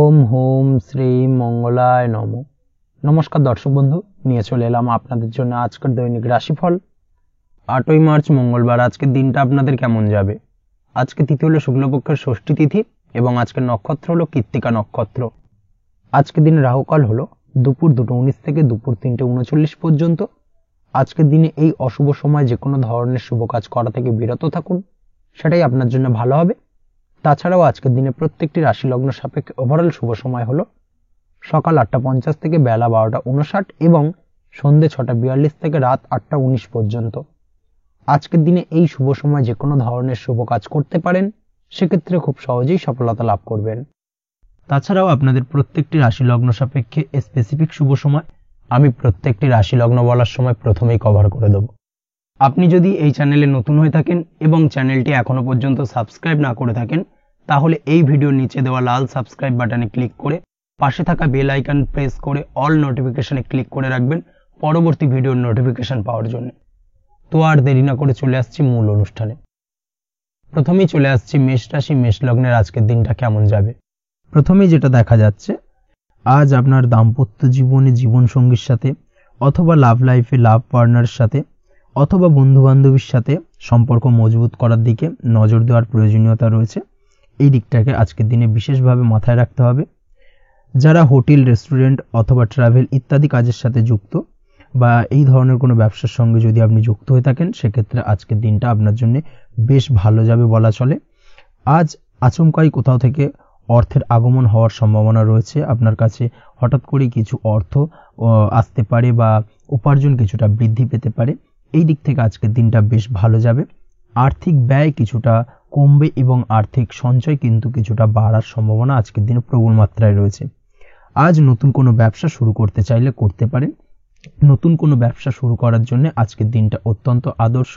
ওম home Shri মঙ্গলায় নম। নমস্কার দর্শক বন্ধু, নিয়ে চলে এলাম আপনাদের জন্য আজকের দৈনিক রাশিফল। 8ই মার্চ মঙ্গলবার। আজকের দিনটা আপনাদের কেমন যাবে? আজকে তিথি হলো শুক্লপক্ষের ষষ্ঠী তিথি এবং আজকের নক্ষত্র হলো কৃত্তিকা নক্ষত্র। আজকের দিনে রাহুকাল হলো দুপুর 2:19 থেকে দুপুর 3:39 পর্যন্ত। আজকের দিনে এই অশুভ সময় যে কোনো ধরনের শুভ কাজ করা থেকে বিরত থাকুন, সেটাই আপনার জন্য ভালো হবে। তাছাড়াও আজকের দিনে প্রত্যেকটি রাশি লগ্ন সাপেক্ষে ওভারঅল শুভ সময় হলো সকাল 8:50 থেকে বেলা 12:59 এবং সন্ধ্যে 6:42 থেকে রাত 8:19 পর্যন্ত। আজকের দিনে এই শুভ সময় যে কোনো ধরনের শুভ কাজ করতে পারেন, সেক্ষেত্রে খুব সহজেই সফলতা লাভ করবেন। তাছাড়াও আপনাদের প্রত্যেকটি রাশি লগ্ন সাপেক্ষে স্পেসিফিক শুভ সময় আমি প্রত্যেকটি রাশি লগ্ন বলার সময় প্রথমেই কভার করে দেব। আপনি যদি এই চ্যানেলে নতুন হয়ে থাকেন এবং চ্যানেলটি এখনো পর্যন্ত সাবস্ক্রাইব না করে থাকেন, তাহলে এই ভিডিওর নিচে দেওয়া লাল সাবস্ক্রাইব বাটনে ক্লিক করে পাশে থাকা বেল আইকন প্রেস করে অল নোটিফিকেশনে ক্লিক করে রাখবেন পরবর্তী ভিডিওর নোটিফিকেশন পাওয়ার জন্য। তো আর দেরি না করে চলে আসছি মূল অনুষ্ঠানে। প্রথমেই চলে আসছি মেষ রাশি মেষ লগ্নের আজকের দিনটা কেমন যাবে। প্রথমেই যেটা দেখা যাচ্ছে, আজ আপনার দাম্পত্য জীবনে জীবনসঙ্গীর সাথে অথবা লাভ লাইফে লাভ পার্টনারের সাথে অথবা বন্ধু বান্ধবীর সাথে সম্পর্ক মজবুত করার দিকে নজর দেওয়ার প্রয়োজনীয়তা রয়েছে। এই দিকটাকে আজকের দিনে বিশেষভাবে মাথায় রাখতে হবে। যারা হোটেল, রেস্টুরেন্ট অথবা ট্রাভেল ইত্যাদি কাজের সাথে যুক্ত বা এই ধরনের কোনো ব্যবসার সঙ্গে যদি আপনি যুক্ত হয়ে থাকেন, সেক্ষেত্রে আজকের দিনটা আপনার জন্য বেশ ভালো যাবে বলা চলে। আজ আচমকাই কোথাও থেকে অর্থের আগমন হওয়ার সম্ভাবনা রয়েছে। আপনার কাছে হঠাৎ করে কিছু অর্থ আসতে পারে বা উপার্জন কিছুটা বৃদ্ধি পেতে পারে। এই দিক থেকে আজকের দিনটা বেশ ভালো যাবে। আর্থিক ব্যয় কিছুটা কমবে এবং আর্থিক সঞ্চয় কিন্তু কিছুটা বাড়ার সম্ভাবনা আজকের দিনে প্রবল মাত্রায় রয়েছে। আজ নতুন কোনো ব্যবসা শুরু করতে চাইলে করতে পারেন। নতুন কোনো ব্যবসা শুরু করার জন্য আজকের দিনটা অত্যন্ত আদর্শ।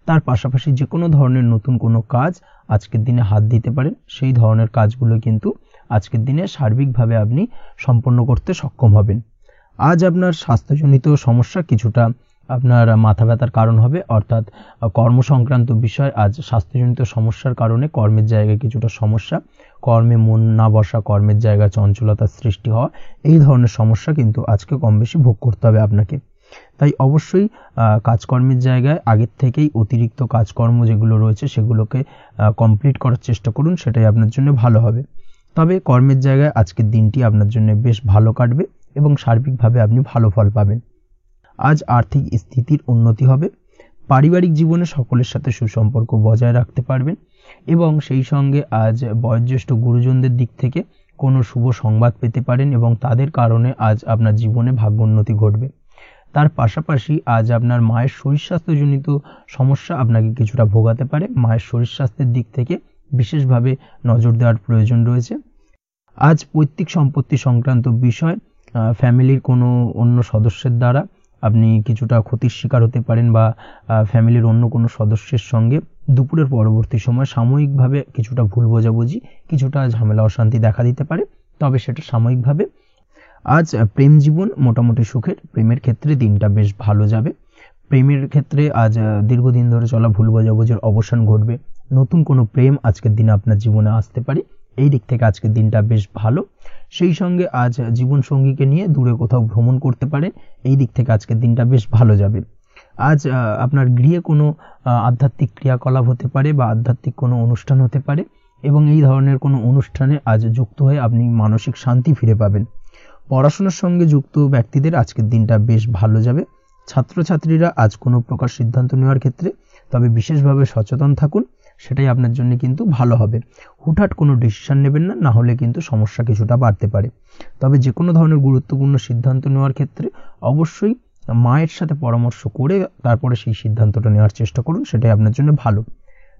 তার পাশাপাশি যে কোনো ধরনের নতুন কোনো কাজ আজকের দিনে হাত দিতে পারেন। সেই ধরনের কাজগুলো কিন্তু আজকের দিনে সার্বিকভাবে আপনি সম্পন্ন করতে সক্ষম হবেন। আজ আপনার স্বাস্থ্যজনিত সমস্যা কিছুটা আপনার মাথা ব্যথার কারণ হবে, অর্থাৎ কর্ম সংক্রান্ত বিষয়। আজ স্বাস্থ্যজনিত সমস্যার কারণে কর্মের জায়গায় কিছুটা সমস্যা, কর্মে মন না বসা, কর্মের জায়গায় চঞ্চলতার সৃষ্টি হওয়া, এই ধরনের সমস্যা কিন্তু আজকে কম বেশি ভোগ করতে হবে আপনাকে। তাই অবশ্যই কাজকর্মের জায়গায় আগের থেকেই অতিরিক্ত কাজকর্ম যেগুলো রয়েছে সেগুলোকে কমপ্লিট করার চেষ্টা করুন, সেটাই আপনার জন্য ভালো হবে। তবে কর্মের জায়গায় আজকের দিনটি আপনার জন্য বেশ ভালো কাটবে এবং সার্বিকভাবে আপনি ভালো ফল পাবেন। আজ আর্থিক স্থিতির উন্নতি হবে। পারিবারিক জীবনে সকলের সাথে সুসম্পর্ক বজায় রাখতে পারবেন এবং সেই সঙ্গে আজ বয়োজ্যেষ্ঠ গুরুজনদের দিক থেকে কোনো শুভ সংবাদ পেতে পারেন এবং তাদের কারণে আজ আপনার জীবনে ভাগ্যোন্নতি ঘটবে। তার পাশাপাশি আজ আপনার মায়ের শরীর স্বাস্থ্যজনিত সমস্যা আপনাকে কিছুটা ভোগাতে পারে। মায়ের শরীর স্বাস্থ্যের দিক থেকে বিশেষভাবে নজর দেওয়ার প্রয়োজন রয়েছে। আজ পৈতৃক সম্পত্তি সংক্রান্ত বিষয় ফ্যামিলির কোনো অন্য সদস্যের দ্বারা আপনি কিছুটা ক্ষতির শিকার হতে পারেন বা ফ্যামিলির অন্য কোনো সদস্যের সঙ্গে দুপুরের পরবর্তী সময় সাময়িকভাবে কিছুটা ভুল বোঝাবুঝি, কিছুটা ঝামেলা অশান্তি দেখা দিতে পারে, তবে সেটা সাময়িকভাবে। আজ প্রেম জীবন মোটামুটি সুখের। প্রেমের ক্ষেত্রে দিনটা বেশ ভালো যাবে। প্রেমের ক্ষেত্রে আজ দীর্ঘদিন ধরে চলা ভুল বোঝাবুঝির অবসান ঘটবে। নতুন কোনো প্রেম আজকের দিনে আপনার জীবনে আসতে পারে। এই দিক থেকে আজকের দিনটা বেশ ভালো। সেই সঙ্গে আজ জীবন সঙ্গীকে নিয়ে দূরে কোথাও ভ্রমণ করতে পারেন। এই দিক থেকে আজকের দিনটা বেশ ভালো যাবে। আজ আপনার গৃহে কোনো আধ্যাত্মিক ক্রিয়াকলাপ হতে পারে বা আধ্যাত্মিক কোনো অনুষ্ঠান হতে পারে এবং এই ধরনের কোনো অনুষ্ঠানে আজ যুক্ত হয়ে আপনি মানসিক শান্তি ফিরে পাবেন। পড়াশোনার সঙ্গে যুক্ত ব্যক্তিদের আজকের দিনটা বেশ ভালো যাবে। ছাত্রছাত্রীরা আজ কোনো প্রকার সিদ্ধান্ত নেওয়ার ক্ষেত্রে তবে বিশেষভাবে সচেতন থাকুন, সেটাই আপনার জন্য কিন্তু ভালো হবে। হুটহাট কোনো ডিসিশন নেবেন না, না হলে কিন্তু সমস্যা কিছুটা বাড়তে পারে। তবে যে কোনো ধরনের গুরুত্বপূর্ণ সিদ্ধান্ত নেওয়ার ক্ষেত্রে অবশ্যই মায়ের সাথে পরামর্শ করে তারপরে সেই সিদ্ধান্তটা নেওয়ার চেষ্টা করুন, সেটাই আপনার জন্য ভালো।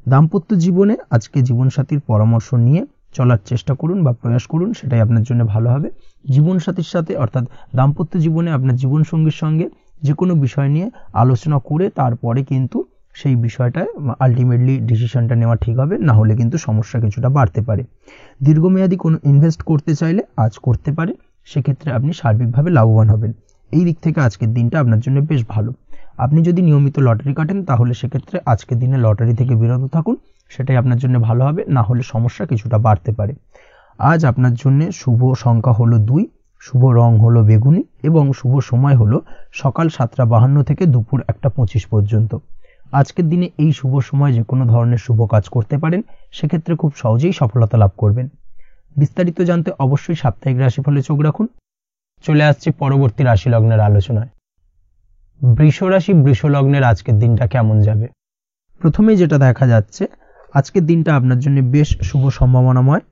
দাম্পত্য জীবনে আজকে জীবনসাথীর পরামর্শ নিয়ে চলার চেষ্টা করুন বা প্রয়াস করুন, সেটাই আপনার জন্য ভালো হবে। জীবনসাথীর সাথে অর্থাৎ দাম্পত্য জীবনে আপনার জীবনসঙ্গীর সঙ্গে যে কোনো বিষয় নিয়ে আলোচনা করে তারপরে কিন্তু সেই বিষয়টায় আলটিমেটলি ডিসিশনটা নেওয়া ঠিক হবে, না হলে কিন্তু সমস্যা কিছুটা বাড়তে পারে। দীর্ঘমেয়াদী কোনো ইনভেস্ট করতে চাইলে আজ করতে পারে, সেক্ষেত্রে আপনি সার্বিকভাবে লাভবান হবেন। এই দিক থেকে আজকের দিনটা আপনার জন্য বেশ ভালো। আপনি যদি নিয়মিত লটারি কাটেন তাহলে সেক্ষেত্রে আজকের দিনে লটারি থেকে বিরত থাকুন, সেটাই আপনার জন্য ভালো হবে, না হলে সমস্যা কিছুটা বাড়তে পারে। আজ আপনার জন্য শুভ সংখ্যা হলো 2, শুভ রং হলো বেগুনি এবং শুভ সময় হলো সকাল 7:52 থেকে দুপুর 1:25 পর্যন্ত। আজকের দিনে এই শুভ সময় যে কোনো ধরনের শুভ কাজ করতে পারেন, সেক্ষেত্রে খুব সহজেই সফলতা লাভ করবেন। বিস্তারিত জানতে অবশ্যই সাপ্তাহিক রাশিফলে চোখ রাখুন। চলে আসছে পরবর্তী রাশি লগ্নের আলোচনায়। বৃষ রাশি বৃষ লগ্নের আজকের দিনটা কেমন যাবে? প্রথমেই যেটা দেখা যাচ্ছে, আজকের দিনটা আপনার জন্য বেশ শুভ সম্ভাবনাময়।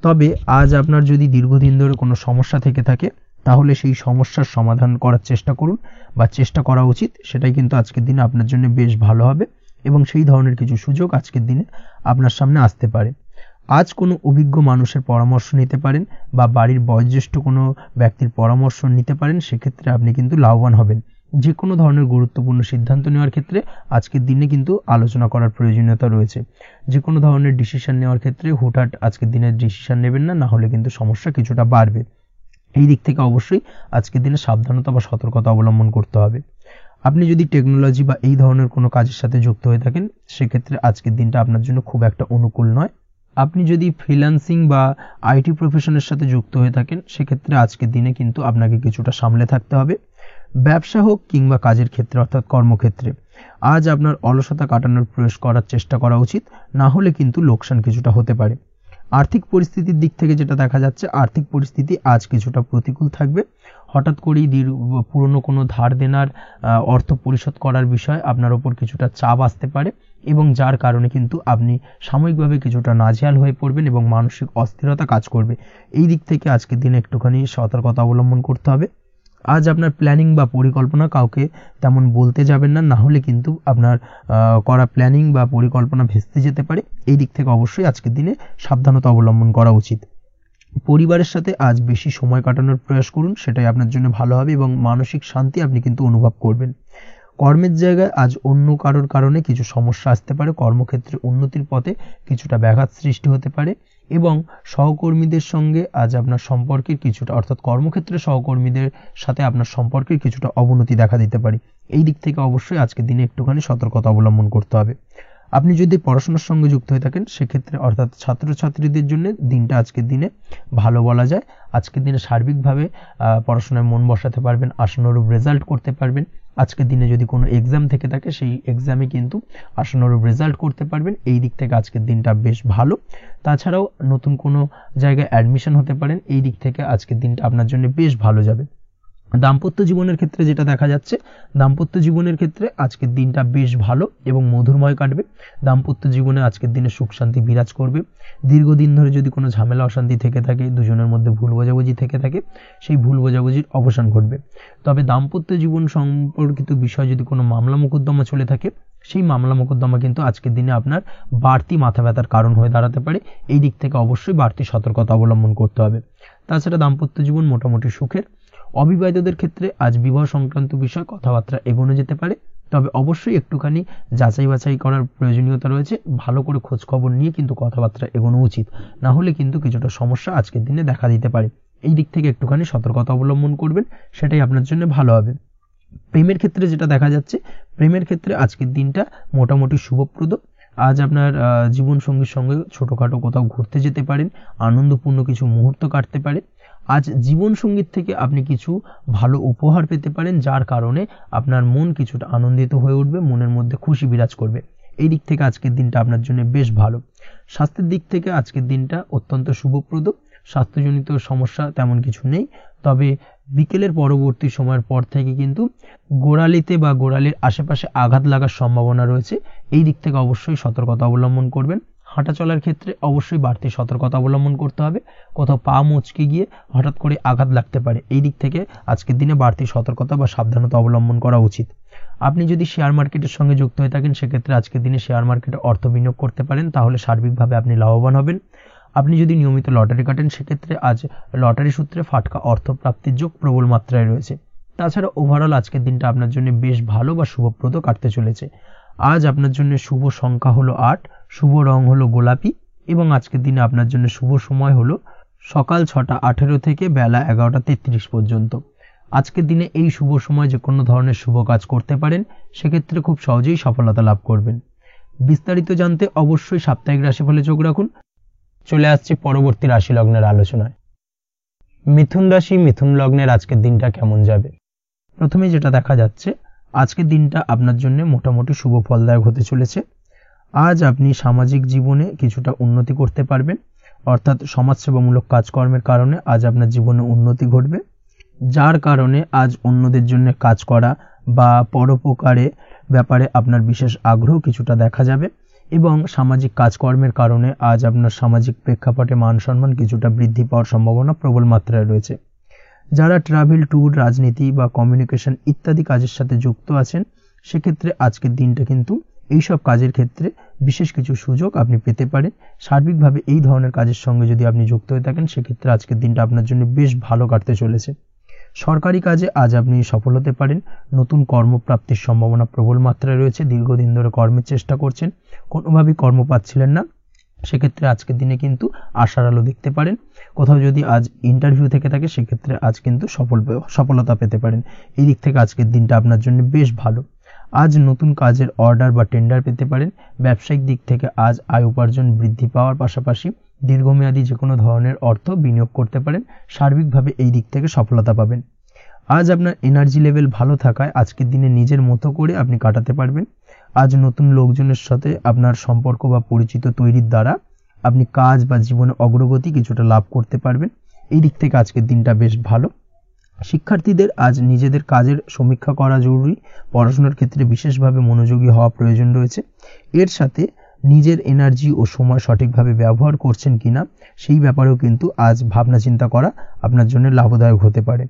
তবে আজ আপনার যদি দীর্ঘদিন ধরে কোনো সমস্যা থেকে থাকে, তাহলে সেই সমস্যার সমাধান করার চেষ্টা করুন বা চেষ্টা করা উচিত। সেটাই কিন্তু আজকের দিনে আপনার জন্য বেশ ভালো হবে এবং সেই ধরনের কিছু সুযোগ আজকের দিনে আপনার সামনে আসতে পারে। আজ কোনো অভিজ্ঞ মানুষের পরামর্শ নিতে পারেন বা বাড়ির বয়োজ্যেষ্ঠ কোনো ব্যক্তির পরামর্শ নিতে পারেন, সেক্ষেত্রে আপনি কিন্তু লাভবান হবেন। যে কোনো ধরনের গুরুত্বপূর্ণ সিদ্ধান্ত নেওয়ার ক্ষেত্রে আজকের দিনে কিন্তু আলোচনা করার প্রয়োজনীয়তা রয়েছে। যে কোনো ধরনের ডিসিশন নেওয়ার ক্ষেত্রে হুটহাট আজকের দিনে ডিসিশন নেবেন না, না হলে কিন্তু সমস্যা কিছুটা বাড়বে। এই দিক থেকে অবশ্যই আজকের দিনে সাবধানতা বা সতর্কতা অবলম্বন করতে হবে। আপনি যদি টেকনোলজি বা এই ধরনের কোনো কাজের সাথে যুক্ত হয়ে থাকেন, সেক্ষেত্রে আজকের দিনটা আপনার জন্য খুব একটা অনুকূল নয়। আপনি যদি ফ্রিল্যান্সিং বা আইটি প্রফেশনের সাথে যুক্ত হয়ে থাকেন, সেক্ষেত্রে আজকের দিনে কিন্তু আপনাকে কিছুটা সামলে থাকতে হবে। ব্যবসা হোক কিংবা কাজের ক্ষেত্রে অর্থাৎ কর্মক্ষেত্রে আজ আপনার অলসতা কাটানোর প্রয়াস করার চেষ্টা করা উচিত, না হলে কিন্তু লোকসান কিছুটা হতে পারে। আর্থিক পরিস্থিতির দিক থেকে যেটা দেখা যাচ্ছে, আর্থিক পরিস্থিতি আজ কিছুটা প্রতিকূল থাকবে। হঠাৎ করেই পুরনো কোনো ধার দেনার অর্থ পরিশোধ করার বিষয়ে আপনার ওপর কিছুটা চাপ আসতে পারে এবং যার কারণে কিন্তু আপনি সাময়িকভাবে কিছুটা নাজেহাল হয়ে পড়বেন এবং মানসিক অস্থিরতা কাজ করবে। এই দিক থেকে আজকের দিনে একটুখানি সতর্কতা অবলম্বন করতে হবে। আজ আপনার প্ল্যানিং বা পরিকল্পনা কাউকে তেমন বলতে যাবেন না, না হলে কিন্তু আপনার করা প্ল্যানিং বা পরিকল্পনা ভেস্তে যেতে পারে। এই দিক থেকে অবশ্যই আজকের দিনে সাবধানতা অবলম্বন করা উচিত। পরিবারের সাথে আজ বেশি সময় কাটানোর প্রয়াস করুন, সেটাই আপনার জন্য ভালো হবে এবং মানসিক শান্তি আপনি কিন্তু অনুভব করবেন। কর্মের জায়গায় আজ অন্য কারোর কারণে কিছু সমস্যা আসতে পারে, কর্মক্ষেত্রে উন্নতির পথে কিছুটা ব্যাঘাত সৃষ্টি হতে পারে এবং সহকর্মীদের সঙ্গে আজ আপনার সম্পর্কের কিছুটা অর্থাৎ কর্মক্ষেত্রে সহকর্মীদের সাথে আপনার সম্পর্কের কিছুটা অবনতি দেখা দিতে পারে। এই দিক থেকে অবশ্যই আজকের দিনে একটুখানি সতর্কতা অবলম্বন করতে হবে। আপনি যদি পড়াশোনার সঙ্গে যুক্ত হয়ে থাকেন, সেক্ষেত্রে অর্থাৎ ছাত্রছাত্রীদের জন্য দিনটা আজকের দিনে ভালো বলা যায়। আজকের দিনে সার্বিকভাবে পড়াশোনায় মন বসাতে পারবেন, আশানুরূপ রেজাল্ট করতে পারবেন। আজকের দিনে যদি কোনো এক্সাম থেকে থাকে, সেই এক্সামে কিন্তু আশানুরূপ রেজাল্ট করতে পারবেন। এই দিক থেকে আজকের দিনটা বেশ ভালো। তাছাড়াও নতুন কোনো জায়গায় অ্যাডমিশন হতে পারেন। এই দিক থেকে আজকের দিনটা আপনার জন্য বেশ ভালো যাবে। দাম্পত্য জীবনের ক্ষেত্রে যেটা দেখা যাচ্ছে, দাম্পত্য জীবনের ক্ষেত্রে আজকের দিনটা বেশ ভালো এবং মধুরময় কাটবে। দাম্পত্য জীবনে আজকের দিনে সুখ শান্তি বিরাজ করবে। দীর্ঘদিন ধরে যদি কোনো ঝামেলা অশান্তি থেকে থাকে, দুজনের মধ্যে ভুল বোঝাবুঝি থেকে থাকে, সেই ভুল বোঝাবুঝির অবসান ঘটবে। তবে দাম্পত্য জীবন সম্পর্কিত বিষয় যদি কোনো মামলা মোকদ্দমা চলে থাকে, সেই মামলা মোকদ্দমা কিন্তু আজকের দিনে আপনার বাড়তি মাথা ব্যথার কারণ হয়ে দাঁড়াতে পারে। এই দিক থেকে অবশ্যই বাড়তি সতর্কতা অবলম্বন করতে হবে। তাছাড়া দাম্পত্য জীবন মোটামুটি সুখের। অবিবাহিতদের ক্ষেত্রে আজ বিবাহ সংক্রান্ত বিষয় কথাবার্তা এগোনো যেতে পারে, তবে অবশ্যই একটুখানি যাচাই বাছাই করার প্রয়োজনীয়তা রয়েছে। ভালো করে খোঁজ খবর নিয়ে কিন্তু কথাবার্তা এগোনো উচিত, না হলে কিন্তু কিছুটা সমস্যা আজকের দিনে দেখা দিতে পারে। এই দিক থেকে একটুখানি সতর্কতা অবলম্বন করবেন, সেটাই আপনার জন্য ভালো হবে। প্রেমের ক্ষেত্রে যেটা দেখা যাচ্ছে, প্রেমের ক্ষেত্রে আজকের দিনটা মোটামুটি শুভপ্রদ। আজ আপনার জীবন সঙ্গীর সঙ্গে ছোটখাটো কোথাও ঘুরতে যেতে পারেন, আনন্দপূর্ণ কিছু মুহূর্ত কাটতে পারে। আজ জীবন সঙ্গীত থেকে আপনি কিছু ভালো উপহার পেতে পারেন, যার কারণে আপনার মন কিছুটা আনন্দিত হয়ে উঠবে, মনের মধ্যে খুশি বিরাজ করবে। এই দিক থেকে আজকের দিনটা আপনার জন্য বেশ ভালো। স্বাস্থ্যের দিক থেকে আজকের দিনটা অত্যন্ত শুভপ্রদ। স্বাস্থ্যজনিত সমস্যা তেমন কিছু নেই, তবে বিকেলের পরবর্তী সময়ের পর থেকে কিন্তু গোড়ালিতে বা গোড়ালির আশেপাশে আঘাত লাগার সম্ভাবনা রয়েছে। এই দিক থেকে অবশ্যই সতর্কতা অবলম্বন করবেন। হাঁটা চলার ক্ষেত্রে অবশ্যই বাড়তি সতর্কতা অবলম্বন করতে হবে। কোথাও পা মচকে গিয়ে হঠাৎ করে আঘাত লাগতে পারে। এই দিক থেকে আজকের দিনে বাড়তি সতর্কতা বা সাবধানতা অবলম্বন করা উচিত। আপনি যদি শেয়ার মার্কেটের সঙ্গে যুক্ত হয়ে থাকেন, সেক্ষেত্রে আজকের দিনে শেয়ার মার্কেটে অর্থ বিনিয়োগ করতে পারেন, তাহলে সার্বিকভাবে আপনি লাভবান হবেন। আপনি যদি নিয়মিত লটারি কাটেন, সেক্ষেত্রে আজ লটারি সূত্রে ফাটকা অর্থ প্রাপ্তির যোগ প্রবল মাত্রায় রয়েছে। তাছাড়া ওভারঅল আজকের দিনটা আপনার জন্য বেশ ভালো বা শুভপ্রদ কাটতে চলেছে। আজ আপনার জন্য শুভ সংখ্যা হলো 8, শুভ রং হলো গোলাপি এবং আজকের দিনে আপনার জন্য শুভ সময় হলো সকাল 6:18 থেকে বেলা 11:33 পর্যন্ত। আজকের দিনে এই শুভ সময় যে কোনো ধরনের শুভ কাজ করতে পারেন, সেক্ষেত্রে খুব সহজেই সফলতা লাভ করবেন। বিস্তারিত জানতে অবশ্যই সাপ্তাহিক রাশিফলে চোখ রাখুন। চলে আসছি পরবর্তী রাশি লগ্নের আলোচনায়। মিথুন রাশি মিথুন লগ্নের আজকের দিনটা কেমন যাবে? প্রথমে যেটা দেখা যাচ্ছে, আজকের দিনটা আপনার জন্য মোটামুটি শুভ ফলদায়ক হতে চলেছে। আজ আপনি সামাজিক জীবনে কিছুটা উন্নতি করতে পারবেন, অর্থাৎ সমাজসেবামূলক কাজকর্মের কারণে আজ আপনার জীবনে উন্নতি ঘটবে, যার কারণে আজ অন্যদের জন্য কাজ করা বা পরোপকারে ব্যাপারে আপনার বিশেষ আগ্রহ কিছুটা দেখা যাবে এবং সামাজিক কাজকর্মের কারণে আজ আপনার সামাজিক প্রেক্ষাপটে মান সম্মান কিছুটা বৃদ্ধি পাওয়ার সম্ভাবনা প্রবল মাত্রায় রয়েছে। যারা ট্রাভেল, ট্যুর, রাজনীতি বা কমিউনিকেশন ইত্যাদি কাজের সাথে যুক্ত আছেন, সেক্ষেত্রে আজকের দিনটা কিন্তু এইসব কাজের ক্ষেত্রে বিশেষ কিছু সুযোগ আপনি পেতে পারেন। সার্বিকভাবে এই ধরনের কাজের সঙ্গে যদি আপনি যুক্ত হয়ে থাকেন, সেক্ষেত্রে আজকের দিনটা আপনার জন্য বেশ ভালো কাটতে চলেছে। সরকারি কাজে আজ আপনি সফল হতে পারেন। নতুন কর্মপ্রাপ্তির সম্ভাবনা প্রবল মাত্রায় রয়েছে। দীর্ঘদিন ধরে কর্মের চেষ্টা করছেন, কোনোভাবেই কর্ম পাচ্ছিলেন না, সেক্ষেত্রে আজকের দিনে কিন্তু আশার আলো দেখতে পারেন। কোথাও যদি আজ ইন্টারভিউ থেকে থাকে, সেক্ষেত্রে আজ কিন্তু সফলতা পেতে পারেন। এই দিক থেকে আজকের দিনটা আপনার জন্য বেশ ভালো। আজ নতুন কাজের অর্ডার বা টেন্ডার পেতে পারেন। ব্যবসায়িক দিক থেকে আজ আয় উপার্জন বৃদ্ধি পাওয়ার পাশাপাশি দীর্ঘমেয়াদী যে কোনো ধরনের অর্থ বিনিয়োগ করতে পারেন। সার্বিকভাবে এই দিক থেকে সফলতা পাবেন। আজ আপনার এনার্জি লেভেল ভালো থাকায় আজকের দিনে নিজের মতো করে আপনি কাটাতে পারবেন। আজ নতুন লোকজনের সাথে আপনার সম্পর্ক বা পরিচিত তৈরির দ্বারা আপনি কাজ বা জীবনে অগ্রগতি কিছুটা লাভ করতে পারবেন। এই দিক থেকে আজকের দিনটা বেশ ভালো। শিক্ষার্থীদের আজ নিজেদের কাজের সমীক্ষা করা জরুরি। পড়াশোনার ক্ষেত্রে বিশেষভাবে মনোযোগী হওয়া প্রয়োজন রয়েছে। এর সাথে নিজের এনার্জি ও সময় সঠিকভাবে ব্যবহার করছেন কিনা সেই ব্যাপারেও কিন্তু আজ ভাবনা চিন্তা করা আপনার জন্য লাভদায়ক হতে পারে।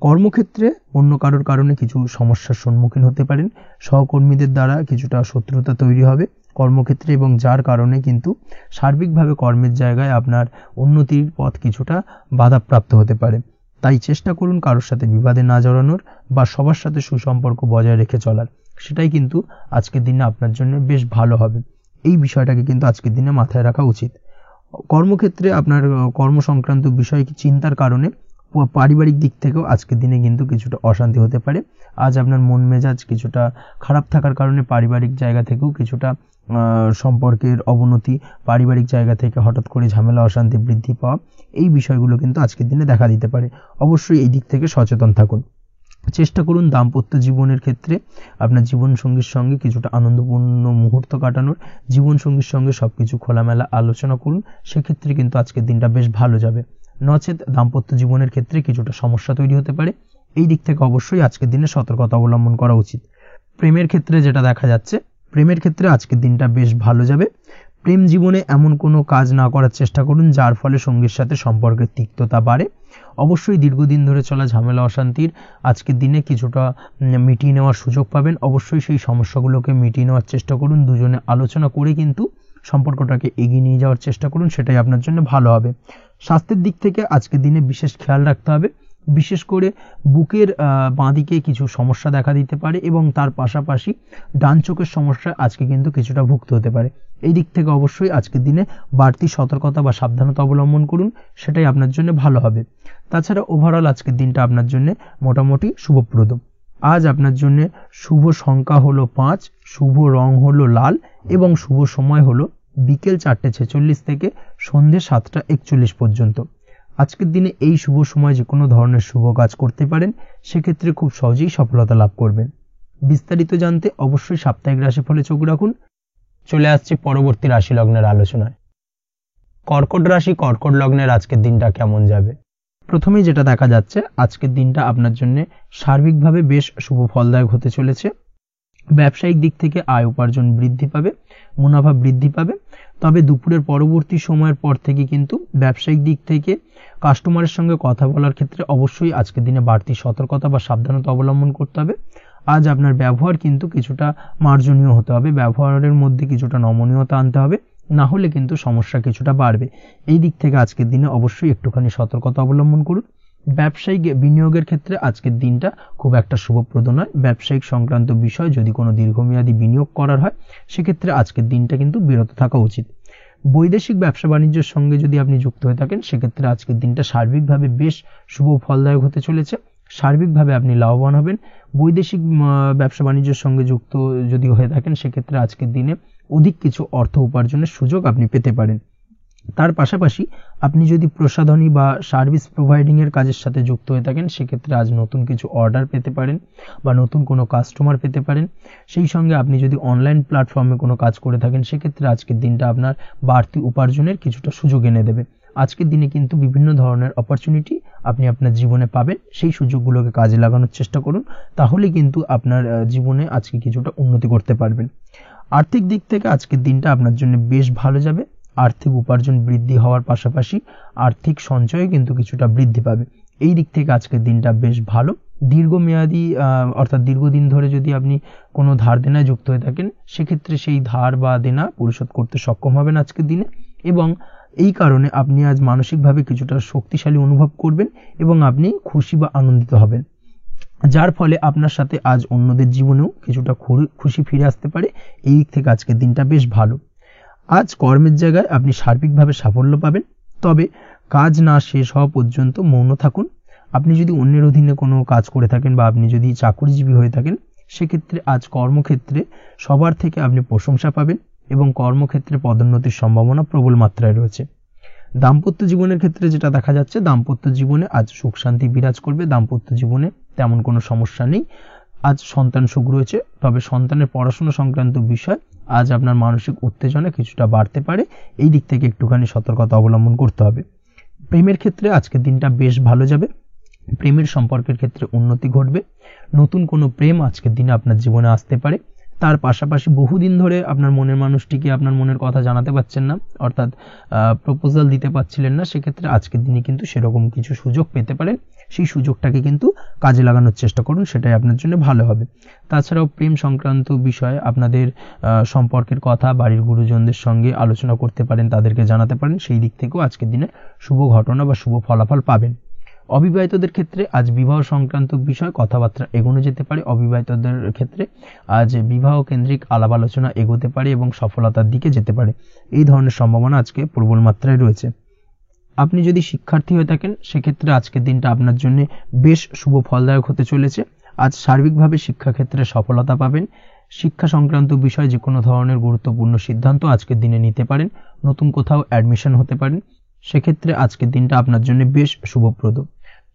কর্মক্ষেত্রে অন্য কারোর কারণে কিছু সমস্যার সম্মুখীন হতে পারেন। সহকর্মীদের দ্বারা কিছুটা শত্রুতা তৈরি হবে কর্মক্ষেত্রে, এবং যার কারণে কিন্তু সার্বিকভাবে কর্মের জায়গায় আপনার উন্নতির পথ কিছুটা বাধাপ্রাপ্ত হতে পারে। তাই চেষ্টা করুন কারোর সাথে বিবাদে না জড়ানোর বা সবার সাথে সুসম্পর্ক বজায় রেখে চলার। সেটাই কিন্তু আজকের দিনে আপনার জন্য বেশ ভালো হবে। এই বিষয়টাকে কিন্তু আজকের দিনে মাথায় রাখা উচিত। কর্মক্ষেত্রে আপনার কর্ম সংক্রান্ত বিষয় চিন্তার কারণে পারিবারিক দিক থেকেও আজকের দিনে কিন্তু কিছুটা অশান্তি হতে পারে। আজ আপনার মন মেজাজ কিছুটা খারাপ থাকার কারণে পারিবারিক জায়গা থেকেও কিছুটা সম্পর্কের অবনতি, পারিবারিক জায়গা থেকে হঠাৎ করে ঝামেলা অশান্তি বৃদ্ধি পাওয়া, এই বিষয়গুলো কিন্তু আজকের দিনে দেখা দিতে পারে। অবশ্যই এই দিক থেকে সচেতন থাকুন। চেষ্টা করুন দাম্পত্য জীবনের ক্ষেত্রে আপনার জীবনসঙ্গীর সঙ্গে কিছুটা আনন্দপূর্ণ মুহূর্ত কাটানোর। জীবনসঙ্গীর সঙ্গে সবকিছু খোলামেলা আলোচনা করুন, সেক্ষেত্রে কিন্তু আজকের দিনটা বেশ ভালো যাবে। নচেত দাম্পত্য জীবনের ক্ষেত্রে কিছুটা সমস্যা তৈরি হতে পারে। এই দিক থেকে অবশ্যই আজকের দিনে সতর্কতা অবলম্বন করা উচিত। প্রেমের ক্ষেত্রে যেটা দেখা যাচ্ছে, প্রেমের ক্ষেত্রে আজকের দিনটা বেশ ভালো যাবে। প্রেম জীবনে এমন কোনো কাজ না করার চেষ্টা করুন যার ফলে সঙ্গীর সাথে সম্পর্কের তিক্ততা বাড়ে। অবশ্যই দীর্ঘদিন ধরে চলা ঝামেলা অশান্তির আজকের দিনে কিছুটা মিটিয়ে নেওয়ার সুযোগ পাবেন। অবশ্যই সেই সমস্যাগুলোকে মিটিয়ে নেওয়ার চেষ্টা করুন। দুজনে আলোচনা করে কিন্তু সম্পর্কটাকে এগিয়ে নিয়ে যাওয়ার চেষ্টা করুন, সেটাই আপনার জন্য ভালো হবে। স্বাস্থ্যের দিক থেকে আজকের দিনে বিশেষ খেয়াল রাখতে হবে। বিশেষ করে বুকের বাঁদিকে কিছু সমস্যা দেখা দিতে পারে এবং তার পাশাপাশি ডান চোখের সমস্যা আজকে কিন্তু কিছুটা ভুগতে হতে পারে। এই দিক থেকে অবশ্যই আজকের দিনে বাড়তি সতর্কতা বা সাবধানতা অবলম্বন করুন, সেটাই আপনার জন্য ভালো হবে। তাছাড়া ওভারঅল আজকের দিনটা আপনার জন্য মোটামুটি শুভপ্রদ। আজ আপনার জন্য শুভ সংখ্যা হলো 5, শুভ রং হলো লাল এবং শুভ সময় হলো বিকেল 4:46 থেকে সন্ধ্যে 7:41 পর্যন্ত। আজকের দিনে এই শুভ সময় যে কোনো ধরনের শুভ কাজ করতে পারেন, সেক্ষেত্রে খুব সহজেই সফলতা লাভ করবেন। বিস্তারিত জানতে অবশ্যই সাপ্তাহিক রাশিফলে চোখ রাখুন। চলে আসছি পরবর্তী রাশি লগ্নের আলোচনায়। কর্কট রাশি কর্কট লগ্নের আজকের দিনটা কেমন যাবে? প্রথমেই যেটা দেখা যাচ্ছে, আজকের দিনটা আপনার জন্য সার্বিকভাবে বেশ শুভ ফলদায়ক হতে চলেছে। ব্যবসায়িক দিক থেকে আয় উপার্জন বৃদ্ধি পাবে, মুনাফা বৃদ্ধি পাবে। তবে দুপুরের পরবর্তী সময়ের পর থেকে কিন্তু ব্যবসায়িক দিক থেকে কাস্টমারের সঙ্গে কথা বলার ক্ষেত্রে অবশ্যই আজকের দিনে বাড়তি সতর্কতা বা সাবধানতা অবলম্বন করতে হবে। আজ আপনার ব্যবহার কিন্তু কিছুটা মার্জনীয় হতে হবে, ব্যবহারের মধ্যে কিছুটা নমনীয়তা আনতে হবে, না হলে কিন্তু সমস্যা কিছুটা বাড়বে। এই দিক থেকে আজকের দিনে অবশ্যই একটুখানি সতর্কতা অবলম্বন করুন। ব্যবসায়িক বিনিয়োগের ক্ষেত্রে আজকের দিনটা খুব একটা শুভপ্রদ নয়। ব্যবসায়িক সংক্রান্ত বিষয় যদি কোনো দীর্ঘমেয়াদী বিনিয়োগ করার হয়, সেক্ষেত্রে আজকের দিনটা কিন্তু বিরত থাকা উচিত। বৈদেশিক ব্যবসা বাণিজ্যের সঙ্গে যদি আপনি যুক্ত হয়ে থাকেন, সেক্ষেত্রে আজকের দিনটা সার্বিকভাবে বেশ শুভ ফলদায়ক হতে চলেছে। সার্বিকভাবে আপনি লাভবান হবেন। বৈদেশিক ব্যবসা বাণিজ্যের সঙ্গে যুক্ত যদি হয়ে থাকেন, সেক্ষেত্রে আজকের দিনে অধিক কিছু অর্থ উপার্জনের সুযোগ আপনি পেতে পারেন। তার পাশাপাশি আপনি যদি প্রসাধনী বা সার্ভিস প্রোভাইডিং এর কাজের সাথে যুক্ত হয়ে থাকেন, সেক্ষেত্রে আজ নতুন কিছু অর্ডার পেতে পারেন বা নতুন কোনো কাস্টমার পেতে পারেন। সেই সঙ্গে আপনি যদি অনলাইন প্ল্যাটফর্মে কোনো কাজ করে থাকেন, সেক্ষেত্রে আজকের দিনটা আপনার বাড়তি উপার্জনের কিছুটা সুযোগ এনে দেবে। আজকের দিনে কিন্তু বিভিন্ন ধরনের অপরচুনিটি আপনি আপনার জীবনে পাবেন, সেই সুযোগগুলোকে কাজে লাগানোর চেষ্টা করুন, তাহলে কিন্তু আপনার জীবনে আজকে কিছুটা উন্নতি করতে পারবেন। আর্থিক দিক থেকে আজকের দিনটা আপনার জন্য বেশ ভালো যাবে। আর্থিক উপার্জন বৃদ্ধি হওয়ার পাশাপাশি আর্থিক সঞ্চয় কিন্তু কিছুটা বৃদ্ধি পাবে। এই দিক থেকে আজকের দিনটা বেশ ভালো। দীর্ঘমেয়াদী অর্থাৎ দীর্ঘদিন ধরে যদি আপনি কোনো ধার দেনায় যুক্ত হয়ে থাকেন, সেক্ষেত্রে সেই ধার বা দেনা পরিশোধ করতে সক্ষম হবেন আজকের দিনে, এবং এই কারণে আপনি আজ মানসিকভাবে কিছুটা শক্তিশালী অনুভব করবেন এবং আপনি খুশি বা আনন্দিত হবেন, যার ফলে আপনার সাথে আজ অন্যদের জীবনেও কিছুটা খুশি ফিরে আসতে পারে। এই দিক থেকে আজকের দিনটা বেশ ভালো। আজ কর্মের জায়গায় আপনি সার্বিকভাবে সাফল্য পাবেন, তবে কাজ না শেষ হওয়া পর্যন্ত মৌন থাকুন। আপনি যদি অন্যের অধীনে কোনো কাজ করে থাকেন বা আপনি যদি চাকরিজীবী হয়ে থাকেন, সেক্ষেত্রে আজ কর্মক্ষেত্রে সবার থেকে আপনি প্রশংসা পাবেন এবং কর্মক্ষেত্রে পদোন্নতির সম্ভাবনা প্রবল মাত্রায় রয়েছে। দাম্পত্য জীবনের ক্ষেত্রে যেটা দেখা যাচ্ছে, দাম্পত্য জীবনে আজ সুখ শান্তি বিরাজ করবে। দাম্পত্য জীবনে তেমন কোনো সমস্যা নেই। আজ সন্তান সুখ রয়েছে, তবে সন্তানের পড়াশোনা সংক্রান্ত বিষয় আজ আপনার মানসিক উত্তেজনা কিছুটা বাড়তে পারে। এই দিক থেকে একটুখানি সতর্কতা অবলম্বন করতে হবে। প্রেমের ক্ষেত্রে আজকের দিনটা বেশ ভালো যাবে। প্রেমের সম্পর্কের ক্ষেত্রে উন্নতি ঘটবে। নতুন কোনো প্রেম আজকের দিনে আপনার জীবনে আসতে পারে। তার পাশাপাশি বহুদিন ধরে আপনার মনের মানুষটিকে আপনার মনের কথা জানাতে পারছেন না, অর্থাৎ প্রপোজাল দিতে পারছিলেন না, সেক্ষেত্রে আজকের দিনে কিন্তু সেরকম কিছু সুযোগ পেতে পারেন। সেই সুযোগটাকে কিন্তু কাজে লাগানোর চেষ্টা করুন, সেটাই আপনার জন্য ভালো হবে। তাছাড়াও প্রেম সংক্রান্ত বিষয়ে আপনাদের সম্পর্কের কথা বাড়ির গুরুজনদের সঙ্গে আলোচনা করতে পারেন, তাদেরকে জানাতে পারেন। সেই দিক থেকেও আজকের দিনে শুভ ঘটনা বা শুভ ফলাফল পাবেন। অবিবাহিতদের ক্ষেত্রে আজ বিবাহ সংক্রান্ত বিষয় কথাবার্তা এগোনো যেতে পারে। অবিবাহিতদের ক্ষেত্রে আজ বিবাহ কেন্দ্রিক আলাপ আলোচনা এগোতে পারে এবং সফলতার দিকে যেতে পারে। এই ধরনের সম্ভাবনা আজকে প্রবল মাত্রায় রয়েছে। আপনি যদি শিক্ষার্থী হয়ে থাকেন, সেক্ষেত্রে আজকের দিনটা আপনার জন্য বেশ শুভ ফলদায়ক হতে চলেছে। আজ সার্বিকভাবে শিক্ষাক্ষেত্রে সফলতা পাবেন। শিক্ষা সংক্রান্ত বিষয় যে কোনো ধরনের গুরুত্বপূর্ণ সিদ্ধান্ত আজকের দিনে নিতে পারেন। নতুন কোথাও অ্যাডমিশন হতে পারেন, সেক্ষেত্রে আজকের দিনটা আপনার জন্য বেশ শুভপ্রদ।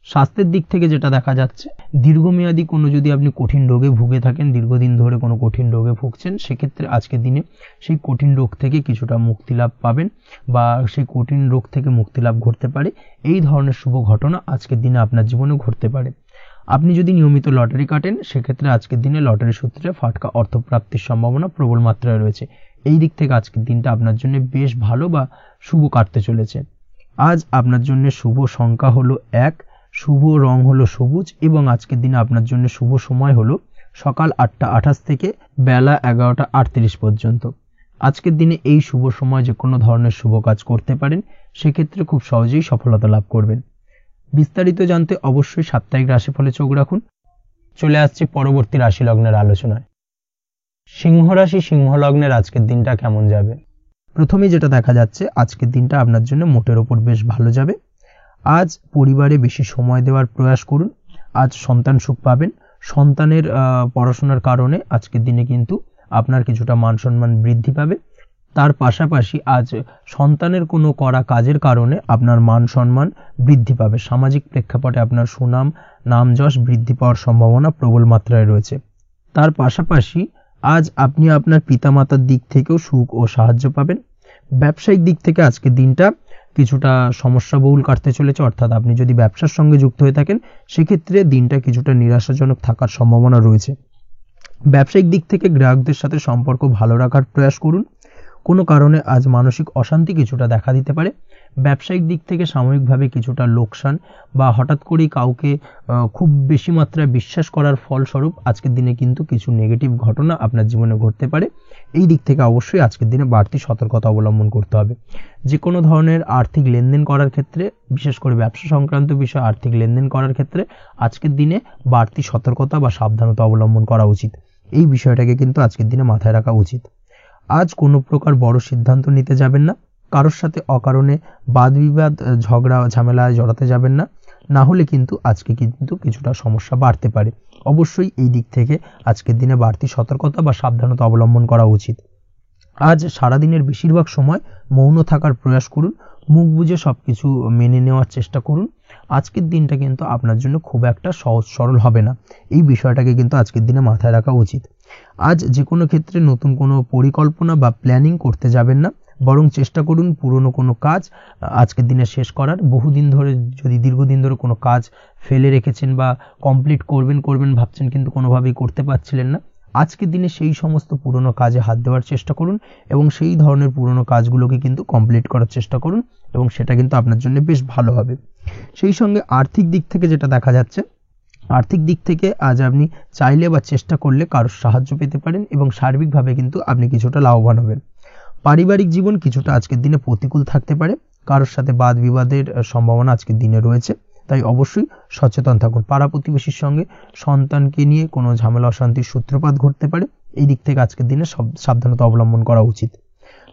স্বাস্থ্যের দিক থেকে যেটা দেখা যাচ্ছে, দীর্ঘমেয়াদী কোনো যদি আপনি কঠিন রোগে ভুগে থাকেন, দীর্ঘদিন ধরে কোনো কঠিন রোগে ভুগছেন, সেক্ষেত্রে আজকের দিনে সেই কঠিন রোগ থেকে কিছুটা মুক্তি লাভ পাবেন বা সেই কঠিন রোগ থেকে মুক্তি লাভ ঘটতে পারে। এই ধরনের শুভ ঘটনা আজকের দিনে আপনার জীবনে ঘটতে পারে। আপনি যদি নিয়মিত লটারি কাটেন, সেক্ষেত্রে আজকের দিনে লটারি সূত্রে ফাটকা অর্থপ্রাপ্তির সম্ভাবনা প্রবল মাত্রায় রয়েছে। এই দিক থেকে আজকের দিনটা আপনার জন্য বেশ ভালো বা শুভ কাটতে চলেছে। আজ আপনার জন্য শুভ সংখ্যা হলো 1, শুভ রং হলো সবুজ এবং আজকের দিনে আপনার জন্য শুভ সময় হলো সকাল 8টা 28 থেকে বেলা 11টা 38 পর্যন্ত। আজকের দিনে এই শুভ সময় যে কোনো ধরনের শুভ কাজ করতে পারেন, সেক্ষেত্রে খুব সহজেই সফলতা লাভ করবেন। বিস্তারিত জানতে অবশ্যই সাপ্তাহিক রাশিফলে চোখ রাখুন। চলে আসছে পরবর্তী রাশি লগ্নের আলোচনায়। সিংহ রাশি সিংহ লগ্নের আজকের দিনটা কেমন যাবে? প্রথমেই যেটা দেখা যাচ্ছে, আজকের দিনটা আপনার জন্য মোটের ওপর বেশ ভালো যাবে। আজ পরিবারে বেশি সময় দেওয়ার প্রয়াস করুন। আজ সন্তান সুখ পাবেন। সন্তানের পড়াশোনার কারণে আজকের দিনে কিন্তু আপনার কিছুটা মান সম্মান বৃদ্ধি পাবে। তার পাশাপাশি আজ সন্তানের কোনো করা কাজের কারণে আপনার মান সম্মান বৃদ্ধি পাবে। সামাজিক প্রেক্ষাপটে আপনার সুনাম নাম যশ বৃদ্ধি পাওয়ার সম্ভাবনা প্রবল মাত্রায় রয়েছে। তার পাশাপাশি আজ আপনি আপনার পিতামাতার দিক থেকেও সুখ ও সাহায্য পাবেন। ব্যবসায়িক দিক থেকে আজকের দিনটা কিছুটা সমস্যাবহুল কাটতে চলেছে, অর্থাৎ আপনি যদি ব্যবসার সঙ্গে যুক্ত হয়ে থাকেন, সেক্ষেত্রে দিনটা কিছুটা নিরাশাজনক থাকার সম্ভাবনা রয়েছে। ব্যবসায়িক দিক থেকে গ্রাহকদের সাথে সম্পর্ক ভালো রাখার প্রয়াস করুন। কোনো কারণে আজ মানসিক অশান্তি কিছুটা দেখা দিতে পারে। ব্যবসায়িক দিক থেকে সাময়িকভাবে কিছুটা লোকসান বা হঠাৎ করেই কাউকে খুব বেশি মাত্রায় বিশ্বাস করার ফলস্বরূপ আজকের দিনে কিন্তু কিছু নেগেটিভ ঘটনা আপনার জীবনে ঘটতে পারে। এই দিক থেকে অবশ্যই আজকের দিনে বাড়তি সতর্কতা অবলম্বন করতে হবে। যে কোনো ধরনের আর্থিক লেনদেন করার ক্ষেত্রে, বিশেষ করে ব্যবসা সংক্রান্ত বিষয় আর্থিক লেনদেন করার ক্ষেত্রে আজকের দিনে বাড়তি সতর্কতা বা সাবধানতা অবলম্বন করা উচিত। এই বিষয়টাকে কিন্তু আজকের দিনে মাথায় রাখা উচিত। আজ কোনো প্রকার বড় সিদ্ধান্ত নিতে যাবেন না। কারোর সাথে অকারণে বাদ বিবাদ ঝগড়া ঝামেলায় জড়াতে যাবেন না, না হলে কিন্তু আজকে কিন্তু কিছুটা সমস্যা বাড়তে পারে। অবশ্যই এই দিক থেকে আজকের দিনে বাড়তি সতর্কতা বা সাবধানতা অবলম্বন করা উচিত। আজ সারাদিনের বেশিরভাগ সময় মৌন থাকার প্রয়াস করুন, মুখ বুজে সবকিছু মেনে নেওয়ার চেষ্টা করুন। আজকের দিনটা কিন্তু আপনার জন্য খুব একটা সহজ সরল হবে না, এই বিষয়টাকে কিন্তু আজকের দিনে মাথায় রাখা উচিত। আজ যে কোনো ক্ষেত্রে নতুন কোনো পরিকল্পনা বা প্ল্যানিং করতে যাবেন না, বরং চেষ্টা করুন পুরনো কোনো কাজ আজকের দিনে শেষ করার। বহুদিন ধরে যদি দীর্ঘদিন ধরে কোনো কাজ ফেলে রেখেছেন বা কমপ্লিট করবেন ভাবছেন কিন্তু কোনোভাবেই করতে পারছিলেন না, আজকের দিনে সেই সমস্ত পুরনো কাজে হাত দেওয়ার চেষ্টা করুন এবং সেই ধরনের পুরনো কাজগুলোকে কিন্তু কমপ্লিট করার চেষ্টা করুন এবং সেটা কিন্তু আপনার জন্য বেশ ভালো হবে। সেই সঙ্গে আর্থিক দিক থেকে যেটা দেখা যাচ্ছে, আর্থিক দিক থেকে আজ আপনি চাইলে বা চেষ্টা করলে কারোর সাহায্য পেতে পারেন এবং সার্বিকভাবে কিন্তু আপনি কিছুটা লাভবান হবেন। পারিবারিক জীবন কিছুটা আজকের দিনে প্রতিকূল থাকতে পারে, কারোর সাথে বাদ বিবাদের সম্ভাবনা আজকের দিনে রয়েছে, তাই অবশ্যই সচেতন থাকুন। পাড়া প্রতিবেশীর সঙ্গে সন্তানকে নিয়ে কোনো ঝামেলা অশান্তির সূত্রপাত ঘটতে পারে, এই দিক থেকে আজকের দিনে সাবধানতা অবলম্বন করা উচিত।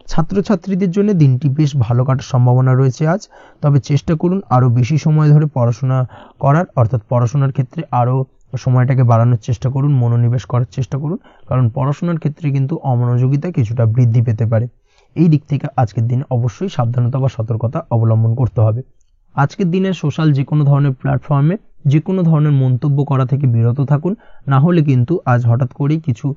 ছাত্রছাত্রীদের জন্য দিনটি বেশ ভালো কাটার সম্ভাবনা রয়েছে আজ, তবে চেষ্টা করুন আরও বেশি সময় ধরে পড়াশোনা করার, অর্থাৎ পড়াশোনার ক্ষেত্রে আরও সময়টাকে বাড়ানোর চেষ্টা করুন, মনোনিবেশ করার চেষ্টা করুন, কারণ পড়াশোনার ক্ষেত্রে কিন্তু অমনোযোগিতা কিছুটা বৃদ্ধি পেতে পারে। এই দিক থেকে আজকের দিনে অবশ্যই সাবধানতা বা সতর্কতা অবলম্বন করতে হবে। আজকের দিনে সোশ্যাল যে কোনো ধরনের প্ল্যাটফর্মে যে কোনো ধরনের মন্তব্য করা থেকে বিরত থাকুন, না হলে কিন্তু আজ হঠাৎ করেই কিছু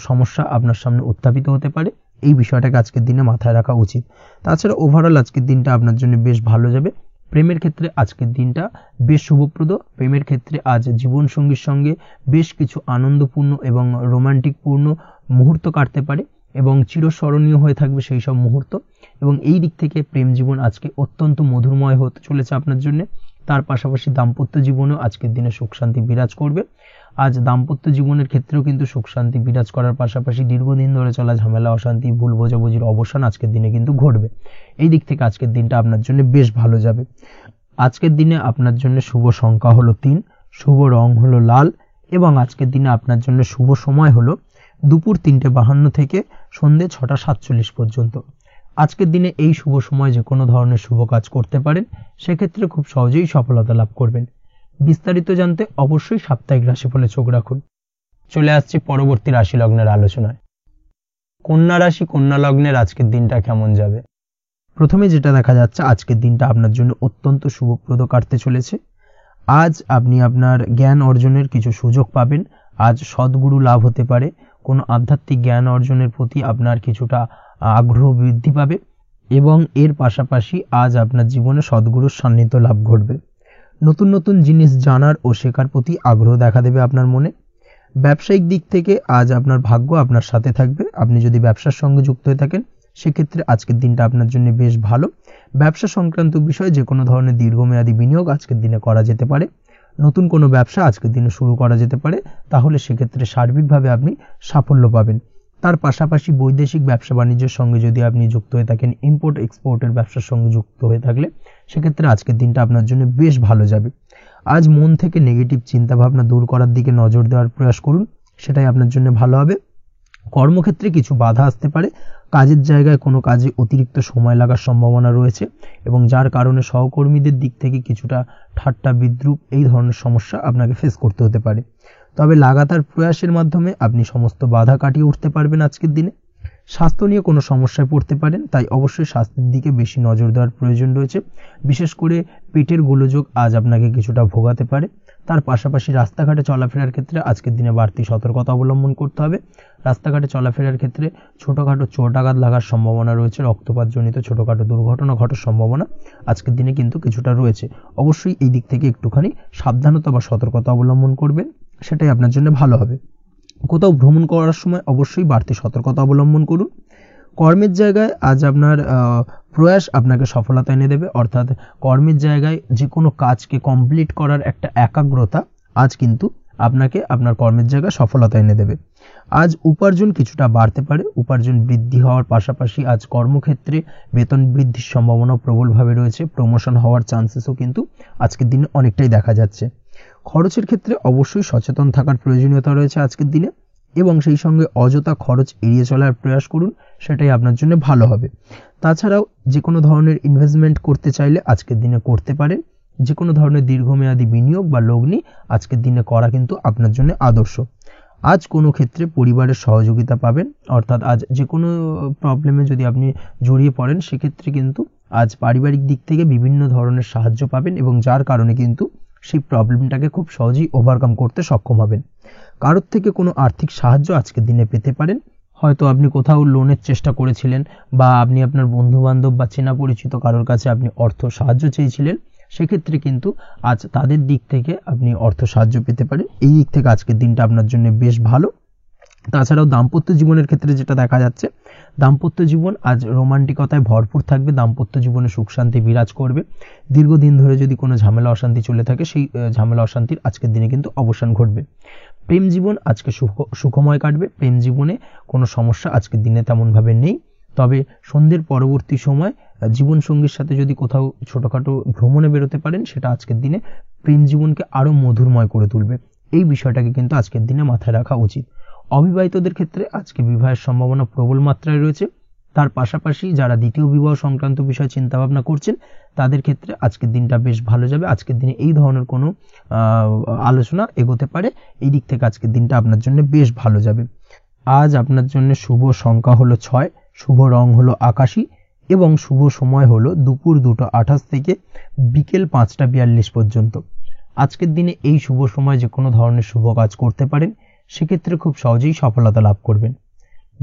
সমস্যা আপনার সামনে উত্থাপিত হতে পারে, এই বিষয়টাকে আজকের দিনে মাথায় রাখা উচিত। তাছাড়া ওভারঅল আজকের দিনটা আপনার জন্য বেশ ভালো যাবে। প্রেমের ক্ষেত্রে আজকের দিনটা বেশ শুভপ্রদ। প্রেমের ক্ষেত্রে আজ জীবনসঙ্গীর সঙ্গে বেশ কিছু আনন্দপূর্ণ এবং রোমান্টিকপূর্ণ মুহূর্ত কাটতে পারে এবং চিরস্মরণীয় হয়ে থাকবে সেই সব মুহূর্ত, এবং এই দিক থেকে প্রেম জীবন আজকে অত্যন্ত মধুরময় হতে চলেছে আপনার জন্য। তার পাশাপাশি দাম্পত্য জীবনেও আজকের দিনে সুখ শান্তি বিরাজ করবে। আজ দাম্পত্য জীবনের ক্ষেত্রেও কিন্তু সুখ শান্তি বিরাজ করার পাশাপাশি দীর্ঘদিন ধরে চলা ঝামেলা অশান্তি ভুল বোঝাবুঝির অবসান আজকের দিনে কিন্তু ঘটবে। এই দিক থেকে আজকের দিনটা আপনার জন্য বেশ ভালো যাবে। আজকের দিনে আপনার জন্য শুভ সংখ্যা হলো 3, শুভ রং হলো লাল এবং আজকের দিনে আপনার জন্য শুভ সময় হলো দুপুর 3:52 থেকে সন্ধ্যে 6:47 পর্যন্ত। আজকের দিনে এই শুভ সময় যে কোনো ধরনের শুভ কাজ করতে পারেন, সেক্ষেত্রে খুব সহজেই সফলতা লাভ করবেন। বিস্তারিত জানতে অবশ্যই সাপ্তাহিক রাশিফলে চোখ রাখুন। চলে আসছি পরবর্তী রাশি লগ্নের আলোচনায়। কন্যা রাশি, কন্যা লগ্নের আজকের দিনটা কেমন যাবে? প্রথমে যেটা দেখা যাচ্ছে, আজকের দিনটা আপনার জন্য অত্যন্ত শুভপ্রদ কাটতে চলেছে। আজ আপনি আপনার জ্ঞান অর্জনের কিছু সুযোগ পাবেন। আজ সদ্গুরু লাভ হতে পারে, কোনো আধ্যাত্মিক জ্ঞান অর্জনের প্রতি আপনার কিছুটা আগ্রহ বৃদ্ধি পাবে এবং এর পাশাপাশি আজ আপনার জীবনে সদ্গুরুর সান্নিধ্য লাভ ঘটবে। নতুন নতুন জিনিস জানার ও শেখার প্রতি আগ্রহ দেখা দেবে আপনার মনে। ব্যবসায়িক দিক থেকে আজ আপনার ভাগ্য আপনার সাথে থাকবে। আপনি যদি ব্যবসার সঙ্গে যুক্ত হয়ে থাকেন, সেক্ষেত্রে আজকের দিনটা আপনার জন্য বেশ ভালো। ব্যবসা সংক্রান্ত বিষয়ে যে কোনো ধরনের দীর্ঘমেয়াদী বিনিয়োগ আজকের দিনে করা যেতে পারে। নতুন কোনো ব্যবসা আজকের দিনে শুরু করা যেতে পারে, তাহলে সেক্ষেত্রে সার্বিকভাবে আপনি সাফল্য পাবেন। তার পাশাপাশি বৈদেশিক ব্যবসা বাণিজ্যের সঙ্গে যদি আপনি যুক্ত হয়ে থাকেন, ইম্পোর্ট এক্সপোর্টের ব্যবসার সঙ্গে যুক্ত হয়ে থাকলে, সেক্ষেত্রে আজকের দিনটা আপনার জন্য বেশ ভালো যাবে। আজ মন থেকে নেগেটিভ চিন্তাভাবনা দূর করার দিকে নজর দেওয়ার প্রয়াস করুন, সেটাই আপনার জন্য ভালো হবে। কর্মক্ষেত্রে কিছু বাধা আসতে পারে, কাজের জায়গায় কোনো কাজে অতিরিক্ত সময় লাগার সম্ভাবনা রয়েছে এবং যার কারণে সহকর্মীদের দিক থেকে কিছুটা ঠাট্টা বিদ্রূপ এই ধরনের সমস্যা আপনাকে ফেস করতে হতে পারে। তবে লাগাতার প্রয়াসের মাধ্যমে আপনি সমস্ত বাধা কাটিয়ে উঠতে পারবেন আজকের দিনে। স্বাস্থ্য নিয়ে কোনো সমস্যায় পড়তে পারেন, তাই অবশ্যই স্বাস্থ্যের দিকে বেশি নজর দেওয়ার প্রয়োজন রয়েছে। বিশেষ করে পেটের গোলযোগ আজ আপনাকে কিছুটা ভোগাতে পারে। তার পাশাপাশি রাস্তাঘাটে চলাফেরার ক্ষেত্রে আজকের দিনে বাড়তি সতর্কতা অবলম্বন করতে হবে। রাস্তাঘাটে চলাফেরার ক্ষেত্রে ছোটোখাটো চোট আঘাত লাগার সম্ভাবনা রয়েছে, রক্তপাতজনিত ছোটোখাটো দুর্ঘটনা ঘটার সম্ভাবনা আজকের দিনে কিন্তু কিছুটা রয়েছে। অবশ্যই এই দিক থেকে একটুখানি সাবধানতা বা সতর্কতা অবলম্বন করবেন, সেটাই আপনার জন্য ভালো হবে। কোথাও ভ্রমণ করার সময় অবশ্যই বাড়তি সতর্কতা অবলম্বন করুন। কর্মের জায়গায় আজ আপনার প্রয়াস আপনাকে সফলতা এনে দেবে, অর্থাৎ কর্মের জায়গায় যে কোনো কাজকে কমপ্লিট করার একটা একাগ্রতা আজ কিন্তু আপনাকে আপনার কর্মের জায়গায় সফলতা এনে দেবে। আজ উপার্জন কিছুটা বাড়তে পারে, উপার্জন বৃদ্ধি হওয়ার পাশাপাশি আজ কর্মক্ষেত্রে বেতন বৃদ্ধির সম্ভাবনা প্রবলভাবে রয়েছে। প্রমোশন হওয়ার চান্সেসও কিন্তু আজকের দিনে অনেকটাই দেখা যাচ্ছে। খরচের ক্ষেত্রে অবশ্যই সচেতন থাকার প্রয়োজনীয়তা রয়েছে আজকের দিনে এবং সেই সঙ্গে অযথা খরচ এড়িয়ে চলার প্রয়াস করুন, সেটাই আপনার জন্য ভালো হবে। তাছাড়াও যে কোনো ধরনের ইনভেস্টমেন্ট করতে চাইলে আজকের দিনে করতে পারেন। যে কোনো ধরনের দীর্ঘমেয়াদী বিনিয়োগ বা লগ্নি আজকের দিনে করা কিন্তু আপনার জন্য আদর্শ। আজ কোনো ক্ষেত্রে পরিবারের সহযোগিতা পাবেন, অর্থাৎ আজ যে কোনো প্রবলেমে যদি আপনি জড়িয়ে পড়েন সেক্ষেত্রে কিন্তু আজ পারিবারিক দিক থেকে বিভিন্ন ধরনের সাহায্য পাবেন এবং যার কারণে কিন্তু সেই প্রবলেমটাকে খুব সহজেই ওভারকাম করতে সক্ষম হবেন। কারোর থেকে কোনো আর্থিক সাহায্য আজকের দিনে পেতে পারেন। হয়তো আপনি কোথাও লোনের চেষ্টা করেছিলেন বা আপনি আপনার বন্ধু বান্ধব বা চেনা পরিচিত কারোর কাছে আপনি অর্থ সাহায্য চেয়েছিলেন, সেক্ষেত্রে কিন্তু আজ তাদের দিক থেকে আপনি অর্থ সাহায্য পেতে পারেন। এই দিক থেকে আজকের দিনটা আপনার জন্য বেশ ভালো। তাছাড়াও দাম্পত্য জীবনের ক্ষেত্রে যেটা দেখা যাচ্ছে, দাম্পত্য জীবন আজ রোমান্টিকতায় ভরপুর থাকবে, দাম্পত্য জীবনে সুখ শান্তি বিরাজ করবে। দীর্ঘদিন ধরে যদি কোনো ঝামেলা অশান্তি চলে থাকে সেই ঝামেলা অশান্তির আজকের দিনে কিন্তু অবসান ঘটবে। প্রেম জীবন আজকে সুখময় কাটবে, প্রেম জীবনে কোনো সমস্যা আজকের দিনে তেমনভাবে নেই। তবে সন্ধ্যের পরবর্তী সময় জীবনসঙ্গীর সাথে যদি কোথাও ছোটোখাটো ভ্রমণে বেরোতে পারেন সেটা আজকের দিনে প্রেম জীবনকে আরও মধুরময় করে তুলবে। এই বিষয়টাকে কিন্তু আজকের দিনে মাথায় রাখা উচিত। অবিবাহিতদের ক্ষেত্রে আজকে বিবাহের সম্ভাবনা প্রবল মাত্রায় রয়েছে। তার পাশাপাশি যারা দ্বিতীয় বিবাহ সংক্রান্ত বিষয় চিন্তাভাবনা করছেন তাদের ক্ষেত্রে আজকের দিনটা বেশ ভালো যাবে। আজকের দিনে এই ধরনের কোনো আলোচনা এগোতে পারে, এই দিক থেকে আজকের দিনটা আপনার জন্য বেশ ভালো যাবে। আজ আপনার জন্য শুভ সংখ্যা হলো 6, শুভ রং হলো আকাশী এবং শুভ সময় হলো দুপুর 2:28 থেকে বিকেল 5:42 পর্যন্ত। আজকের দিনে এই শুভ সময় যে কোনো ধরনের শুভ কাজ করতে পারেন, সেক্ষেত্রে খুব সহজেই সফলতা লাভ করবেন।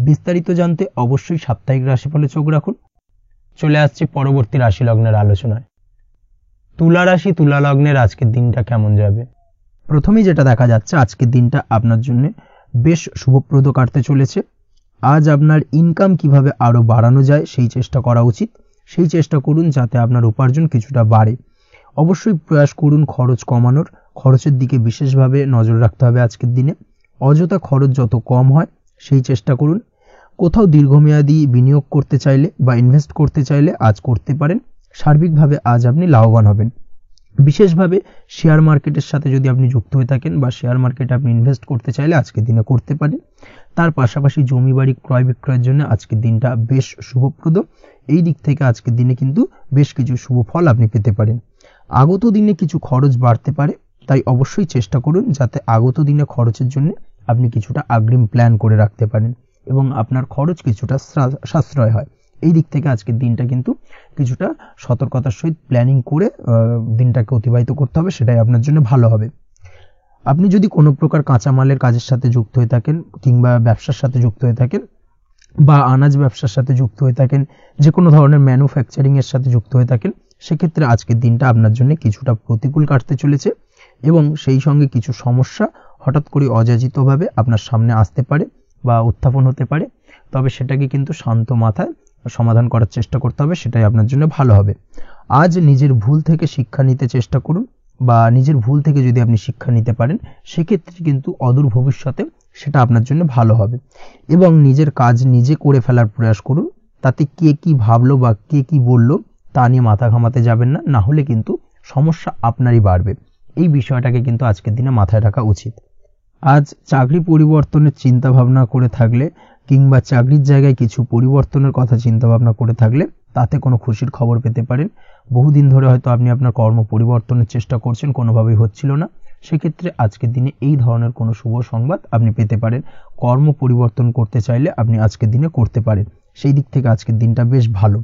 বিস্তারিত জানতে অবশ্যই সাপ্তাহিক রাশিফলে চোখ রাখুন। চলে আসছে পরবর্তী রাশি লগ্নের আলোচনায়। তুলা রাশি, তুলা লগ্নের আজকের দিনটা কেমন যাবে? প্রথমেই যেটা দেখা যাচ্ছে, আজকের দিনটা আপনার জন্য বেশ শুভপ্রদ কাটতে চলেছে। আজ আপনার ইনকাম কিভাবে আরও বাড়ানো যায় সেই চেষ্টা করা উচিত। সেই চেষ্টা করুন যাতে আপনার উপার্জন কিছুটা বাড়ে। অবশ্যই প্রয়াস করুন খরচ কমানোর, খরচের দিকে বিশেষভাবে নজর রাখতে হবে আজকের দিনে। অযথা খরচ যত কম হয় সেই চেষ্টা করুন। কোথাও দীর্ঘমেয়াদী বিনিয়োগ করতে চাইলে বা ইনভেস্ট করতে চাইলে আজ করতে পারেন। সার্বিকভাবে আজ আপনি লাভবান হবেন। বিশেষভাবে শেয়ার মার্কেটের সাথে যদি আপনি যুক্ত হয়ে থাকেন বা শেয়ার মার্কেটে আপনি ইনভেস্ট করতে চাইলে আজকের দিনে করতে পারেন। তার পাশাপাশি জমি বাড়ি ক্রয় বিক্রয়ের জন্য আজকের দিনটা বেশ শুভপ্রদ। এই দিক থেকে আজকের দিনে কিন্তু বেশ কিছু শুভ ফল আপনি পেতে পারেন। আগত দিনে কিছু খরচ বাড়তে পারে, তাই অবশ্যই চেষ্টা করুন যাতে আগত দিনে খরচের জন্য আপনি কিছুটা অগ্রিম প্ল্যান করে রাখতে পারেন এবং আপনার খরচ কিছুটা সাশ্রয় হয়। এই দিক থেকে আজকের দিনটা কিন্তু কিছুটা সতর্কতার সহিত প্ল্যানিং করে দিনটাকে অতিবাহিত করতে হবে, সেটাই আপনার জন্য ভালো হবে। আপনি যদি কোনো প্রকার কাঁচামালের কাজের সাথে যুক্ত হয়ে থাকেন কিংবা ব্যবসার সাথে যুক্ত হয়ে থাকেন বা আনাজ ব্যবসার সাথে যুক্ত হয়ে থাকেন, যে কোনো ধরনের ম্যানুফ্যাকচারিং এর সাথে যুক্ত হয়ে থাকেন, সেক্ষেত্রে আজকের দিনটা আপনার জন্য কিছুটা প্রতিকূল কাটতে চলেছে এবং সেই সঙ্গে কিছু সমস্যা হঠাৎ করে অযাচিতভাবে আপনার সামনে আসতে পারে বা উত্থাপন হতে পারে। তবে সেটাকে কিন্তু শান্ত মাথায় সমাধান করার চেষ্টা করতে হবে, সেটাই আপনার জন্য ভালো হবে। আজ নিজের ভুল থেকে শিক্ষা নিতে চেষ্টা করুন বা নিজের ভুল থেকে যদি আপনি শিক্ষা নিতে পারেন সেক্ষেত্রে কিন্তু অদূর ভবিষ্যতে সেটা আপনার জন্য ভালো হবে এবং নিজের কাজ নিজে করে ফেলার প্রয়াস করুন। তাতে কে কি ভাবলো বা কে কি বললো তা নিয়ে মাথা ঘামাতে যাবেন না, না হলে কিন্তু সমস্যা আপনারই বাড়বে। এই বিষয়টাকে কিন্তু আজকের দিনে মাথায় রাখা উচিত। আজ চাকরি পরিবর্তনের চিন্তা ভাবনা করে থাকলে কিংবা চাকরির জায়গায় কিছু পরিবর্তনের কথা চিন্তা ভাবনা করে থাকলে তাতে কোনো খুশির খবর পেতে পারেন। বহুদিন ধরে হয়তো আপনি আপনার কর্ম পরিবর্তনের চেষ্টা করছেন, কোনোভাবেই হচ্ছিল না, সেক্ষেত্রে আজকের দিনে এই ধরনের কোনো শুভ সংবাদ আপনি পেতে পারেন। কর্ম পরিবর্তন করতে চাইলে আপনি আজকের দিনে করতে পারেন, সেই দিক থেকে আজকের দিনটা বেশ ভালো।